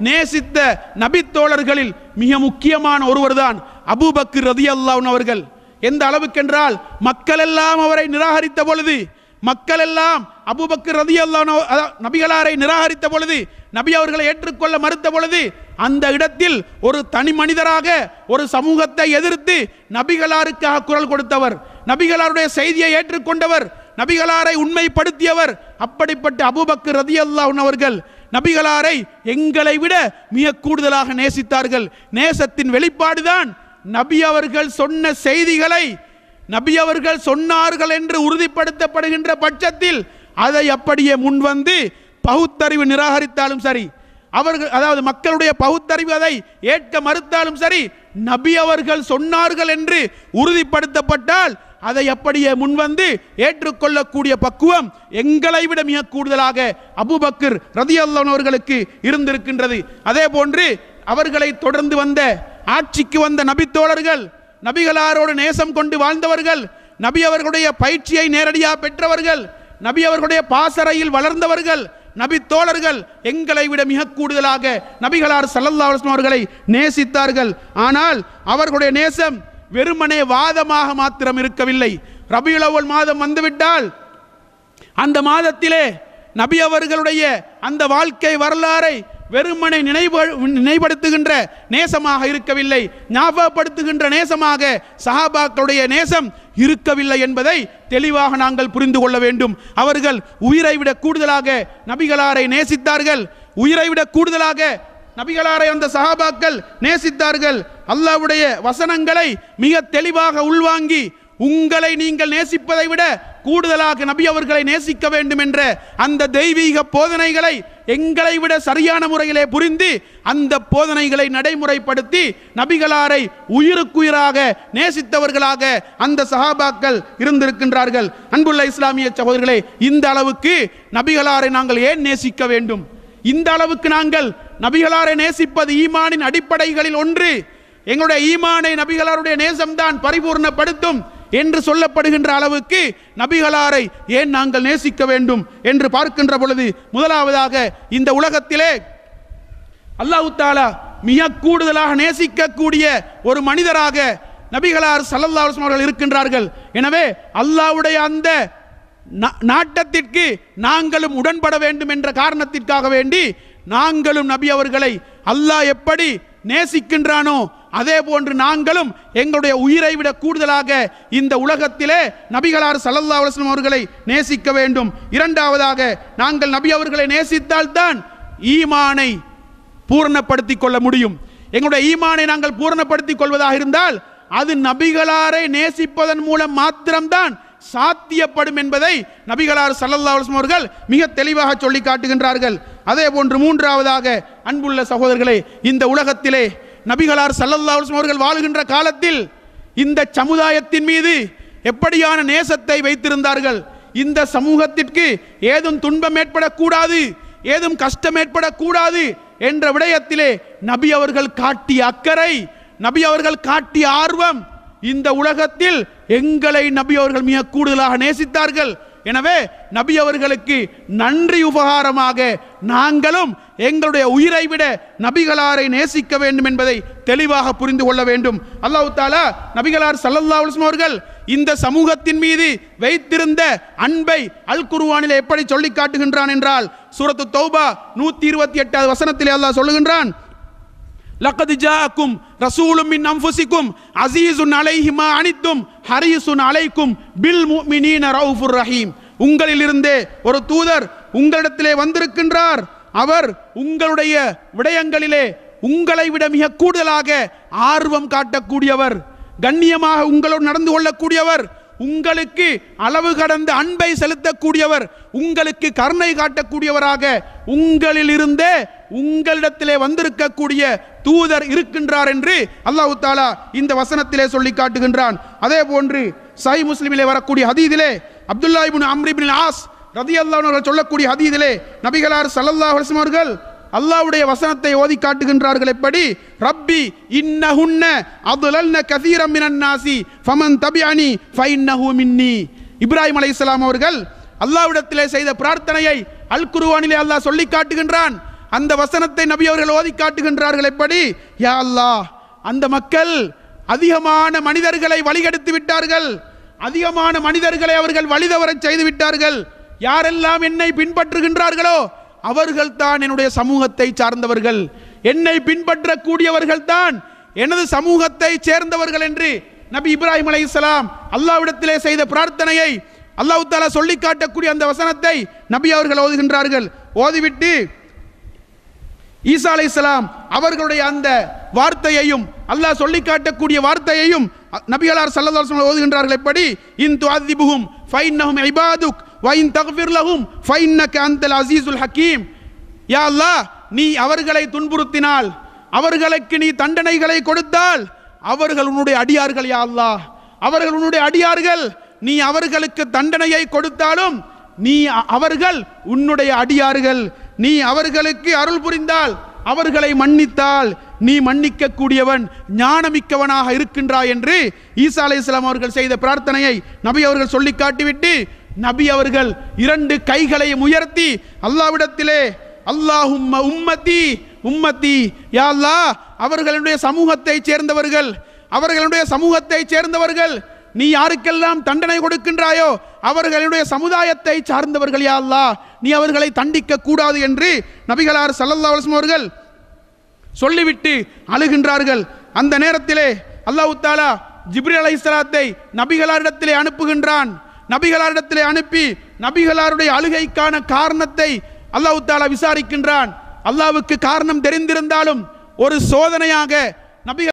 நேசித்த நபி தோழர்களில் மிக முக்கியமான ஒருவர்தான் அபூபக்கர் ரலியல்லாஹு அன்ஹு அவர்கள். எந்த அளவுக்கென்றால் மக்கள் எல்லாம் அவரை நிராகரித்த பொழுது, மக்கள் எல்லாம் அபூபக்கர் ரலியல்லாஹு அன்ஹு நபிகளாரை நிராகரித்த பொழுது, நபி அவர்களை ஏற்றுக்கொள்ள மறுத்த பொழுது, அந்த இடத்தில் ஒரு தனி மனிதராக ஒரு சமூகத்தை எதிர்த்து நபிகளாருக்காக குரல் கொடுத்தவர், நபிகளாருடைய செய்தியை ஏற்றுக்கொண்டவர், நபிகளாரை உண்மைப்படுத்தியவர். அப்படிப்பட்ட அபூபக்கர் ரலியல்லாஹு அன்ஹு அவர்கள் நபிகளாரை எங்களை விட மிக கூடுதலாக நேசித்தார்கள். நேசத்தின் வெளிப்பாடுதான் நபி அவர்கள் சொன்ன செய்திகளை நபி அவர்கள் சொன்னார்கள் என்று உறுதிப்படுத்தப்படுகின்ற பட்சத்தில் அதை அப்படியே முன்வந்து பகுத்தறிவு நிராகரித்தாலும் சரி, அவர்கள் அதாவது மக்களுடைய பகுத்தறிவு அதை ஏற்க மறுத்தாலும் சரி, நபி அவர்கள் சொன்னார்கள் என்று உறுதிப்படுத்தப்பட்டால் அதை அப்படியே முன்வந்து ஏற்றுக்கொள்ளக்கூடிய பக்குவம் எங்களை விட மிக கூடுதலாக அபூபக்கர் ரலியல்லாஹு அன்ஹு அவர்களுக்கு இருந்திருக்கின்றது. அதே போன்று அவர்களை தொடர்ந்து வந்த ஆட்சிக்கு வந்த நபி தோழர்கள், நபிகளாரோடு நேசம் கொண்டு வாழ்ந்தவர்கள், நபி அவர்களுடைய பயிற்சியை நேரடியாக பெற்றவர்கள், நபி அவர்களுடைய பாசறையில் வளர்ந்தவர்கள், நபி தோழர்கள் எங்களை விட மிக கூடுதலாக நபிகளார் ஸல்லல்லாஹு அலைஹி வஸல்லம் அவர்களை நேசித்தார்கள். ஆனால் அவர்களுடைய நேசம் வெறுமனே வாதமாக மாத்திரம் இருக்கவில்லை. ரபியுல் அவ்வல் மாதம் வந்துவிட்டால் அந்த மாதத்திலே நபி அவர்களுடைய அந்த வாழ்க்கை வரலாறை வெறுமனை நினைவுபடுத்துகின்ற நேசமாக இருக்கவில்லை, ஞாபகப்படுத்துகின்ற நேசமாக சஹாபாக்களுடைய நேசம் இருக்கவில்லை என்பதை தெளிவாக நாங்கள் புரிந்து கொள்ள வேண்டும். அவர்கள் உயிரை விட கூடுதலாக நபிகளாரை நேசித்தார்கள், உயிரை விட கூடுதலாக நபிகளாரை அந்த சஹாபாக்கள் நேசித்தார்கள். அல்லாஹ்வுடைய வசனங்களை மிக தெளிவாக உள்வாங்கி, உங்களை நீங்கள் நேசிப்பதை விட கூடுதலாக நபி அவர்களை நேசிக்க வேண்டும் என்ற அந்த தெய்வீக போதனைகளை எங்களை விட சரியான முறையிலே புரிந்து அந்த போதனைகளை நடைமுறைப்படுத்தி நபிகளாரை உயிருக்குயிராக நேசித்தவர்களாக அந்த சஹாபாக்கள் இருந்திருக்கின்றார்கள். அன்புள்ள இஸ்லாமிய சகோதரர்களே, இந்த அளவுக்கு நபிகளாரை நாங்கள் ஏன் நேசிக்க வேண்டும்? இந்த அளவுக்கு நாங்கள் நபிகளாரை நேசிப்பது ஈமானின் அடிப்படைகளில் ஒன்று. எங்களுடைய ஈமானை நபிகளாருடைய நேசம்தான் பரிபூர்ணப்படுத்தும் என்று சொல்லப்படுகின்ற அளவுக்கு நபிகளாரை ஏன் நாங்கள் நேசிக்க வேண்டும் என்று பார்க்கின்ற பொழுது, முதலாவதாக இந்த உலகத்திலே அல்லாஹ் தஆலா மிக கூடுதலாக நேசிக்கக்கூடிய ஒரு மனிதராக நபிகளார் ஸல்லல்லாஹு அலைஹி வஸல்லம் அவர்கள் இருக்கின்றார்கள். எனவே அல்லாஹ்வுடைய அந்த நாட்டத்திற்கு நாங்களும் உடன்பட வேண்டும் என்ற காரணத்திற்காக வேண்டி நாங்களும் நபி அவர்களை அல்லாஹ் எப்படி நேசிக்கின்றானோ அதே போன்று நாங்களும் எங்களுடைய உயிரை விட கூடுதலாக இந்த உலகத்திலே நபிகளார் ஸல்லல்லாஹு அலைஹி வஸல்லம் அவர்களை நேசிக்க வேண்டும். இரண்டாவதாக, நாங்கள் நபி அவர்களை நேசித்தால்தான் ஈமானை பூர்ணப்படுத்திக் கொள்ள முடியும். எங்களுடைய ஈமானை நாங்கள் பூர்ணப்படுத்திக் கொள்வதாக இருந்தால் அது நபிகளாரை நேசிப்பதன் மூலம் மாத்திரம்தான் சாத்தியப்படும் என்பதை நபிகளார் ஸல்லல்லாஹு அலைஹி வஸல்லம் அவர்கள் மிக தெளிவாக சொல்லி காட்டுகின்றார்கள். அதே போன்று மூன்றாவதாக, அன்புள்ள சகோதரர்களே, இந்த உலகத்திலே நபிகளார் ஸல்லல்லாஹு அலைஹி வஸல்லம் அவர்கள் வாழுகின்ற காலத்தில் இந்த சமுதாயத்தின் மீது எப்படியான நேசத்தை வைத்திருந்தார்கள். இந்த சமூகத்திற்கு ஏதும் துன்பம் ஏற்படக்கூடாது, ஏதும் கஷ்டம் ஏற்படக்கூடாது என்ற விடயத்திலே நபி அவர்கள் காட்டிய அக்கறை, நபி அவர்கள் காட்டிய ஆர்வம், இந்த உலகத்தில் எங்களை நபி அவர்கள் மிக கூடுதலாக நேசித்தார்கள். எனவே நபி அவர்களுக்கு நன்றி உபகாரமாக நாங்களும் எங்களுடைய உயிரை விட நபிகளாரை நேசிக்க வேண்டும் என்பதை தெளிவாக புரிந்து கொள்ள வேண்டும். அல்லாஹ் தஆலா நபிகளார் ஸல்லல்லாஹு அலைஹி வஸல்லம் அவர்கள் இந்த சமூகத்தின் மீது வைத்திருந்த அன்பை அல் குர்ஆனிலே எப்படி சொல்லி காட்டுகின்றான் என்றால், சூரத்து தௌபா 128வது வசனத்திலே அல்லாஹ் சொல்லுகின்றான், லக்கத் ஜாஅக்கும் ரசூலும் மின் அன்ஃபுசிக்கும் அஸீஸுன் அலைஹி மா அனித்தும் ஹரீஸுன் அலைக்கும் பில் முஃமினீன ரவுஃபுர் ரஹீம். உங்களிலிருந்தே ஒரு தூதர் உங்களிடத்திலே வந்திருக்கின்றார், அவர் உங்களுடைய விடயங்களிலே உங்களை விட மிக கூடுதலாக ஆர்வம் காட்டக்கூடியவர், கண்ணியமாக உங்களோடு நடந்து கொள்ளக்கூடியவர், உங்களுக்கு அளவு கடந்த அன்பை செலுத்தக்கூடியவர், உங்களுக்கு கருணை காட்டக்கூடியவராக உங்களில் இருந்தே உங்களிடத்திலே வந்திருக்கக்கூடிய தூதர் இருக்கின்றார் என்று அல்லாஹ் தஆலா இந்த வசனத்திலே சொல்லி காட்டுகின்றான். அதே போன்று சஹீஹ் முஸ்லிமிலே வரக்கூடிய ஹதீஸிலே அப்துல்லா இப்னு அம்ர் இப்னு ஆஸ் ரலியல்லாஹு அன்ஹு சொல்லக்கூடிய ஹதீஸிலே நபிகளார் ஸல்லல்லாஹு அலைஹி வஸல்லம் அவர்கள் அல்லாஹ்வுடைய வசனத்தை ஓதி காட்டுகின்றார்கள். எப்படி? ரப்பி இன்னஹுன்ன அضللن كثيرا من الناس فمن تبعني فإنه مني. இப்ராஹிம் அலைஹிஸ்ஸலாம் அவர்கள் அல்லாஹ்விடத்திலே செய்த பிரார்த்தனையை அல் குர்ஆனிலே அல்லாஹ் சொல்லி காட்டுகின்றான். அந்த வசனத்தை நபி அவர்கள் ஓதி காட்டுகின்றார்கள். எப்படி? யா அல்லாஹ், அந்த மக்கள் அதிகமான மனிதர்களை வழிகெடுத்து விட்டார்கள், அதிகமான மனிதர்களை அவர்கள் வழிதவரச் செய்து விட்டார்கள். யாரெல்லாம் என்னை பின்பற்றுகின்றார்களோ அவர்கள் தான் என்னுடைய சமூகத்தை சார்ந்தவர்கள், என்னை பின்பற்றக்கூடியவர்கள் தான் எனது சமூகத்தை சேர்ந்தவர்கள் என்று நபி இப்ராஹிம் அலைஹிஸ்ஸலாம் அல்லாஹ்விடத்திலே செய்த பிரார்த்தனையை அல்லாஹ் தஆலா சொல்லி காட்டக்கூடிய அந்த வசனத்தை நபி அவர்கள் ஓதுகின்றார்கள். ஓதிவிட்டு ஈசா அலைஹிஸ்ஸலாம் அவர்களுடைய அந்த வார்த்தையையும் அல்லாஹ் சொல்லி காட்டக்கூடிய வார்த்தையையும் நபிகளார் ஸல்லல்லாஹு அலைஹி வஸல்லம் ஓதுகின்றார்கள். எப்படி? இன் துஅذிபுஹும் ஃபைன்னஹும் இபாதுக் வ இன் தக்ஃபிர் லஹும் ஃபைன்னக அன்தல் அஸீஸுல் ஹக்கீம். யா அல்லாஹ், நீ அவர்களை துன்புறுத்தினால், அவர்களுக்கு நீ தண்டனைகளை கொடுத்தால் அவர்கள் உன்னுடைய அடியார்கள். யா அல்லாஹ், அவர்கள் உன்னுடைய அடியார்கள். நீ அவர்களுக்கு தண்டனையை கொடுத்தாலும் அவர்கள் உன்னுடைய அடியார்கள். நீ அவர்களுக்கு அருள் புரிந்தால், அவர்களை மன்னித்தால் நீ மன்னிக்க கூடியவன், ஞானமிக்கவனாக இருக்கின்றாய் என்று ஈசா அலைஹிஸ்ஸலாம் அவர்கள் செய்த பிரார்த்தனையை நபி அவர்கள் சொல்லி காட்டிவிட்டு நபி அவர்கள் இரண்டு கைகளையும் உயர்த்தி அல்லாஹ்விடத்திலே அல்லாஹும்ம உம்மதி உம்மதி, யா அல்லாஹ், அவர்களுடைய சமூகத்தை சேர்ந்தவர்கள், அவர்களுடைய சமூகத்தை சேர்ந்தவர்கள், நீ யாருக்கெல்லாம் தண்டனை கொடுக்கின்றாயோ அவர்களுடைய சமுதாயத்தை சார்ந்தவர்கள். யா அல்லாஹ், நீ அவர்களை தண்டிக்க கூடாது என்று நபிகளார் ஸல்லல்லாஹு அலைஹி வஸல்லம் அவர்கள் சொல்லிவிட்டு அழுகின்றார்கள். அந்த நேரத்திலே அல்லாஹ் தஆலா ஜிப்ரீல் அலைஹிஸ்ஸலாத்தை நபிகளாரிடத்திலே அனுப்புகின்றான். நபிகளாரிடத்திலே அனுப்பி நபிகளாருடைய அழுகைக்கான காரணத்தை அல்லாஹ் தஆலா விசாரிக்கின்றான். அல்லாஹ்வுக்கு காரணம் தெரிந்திருந்தாலும் ஒரு சோதனையாக நபி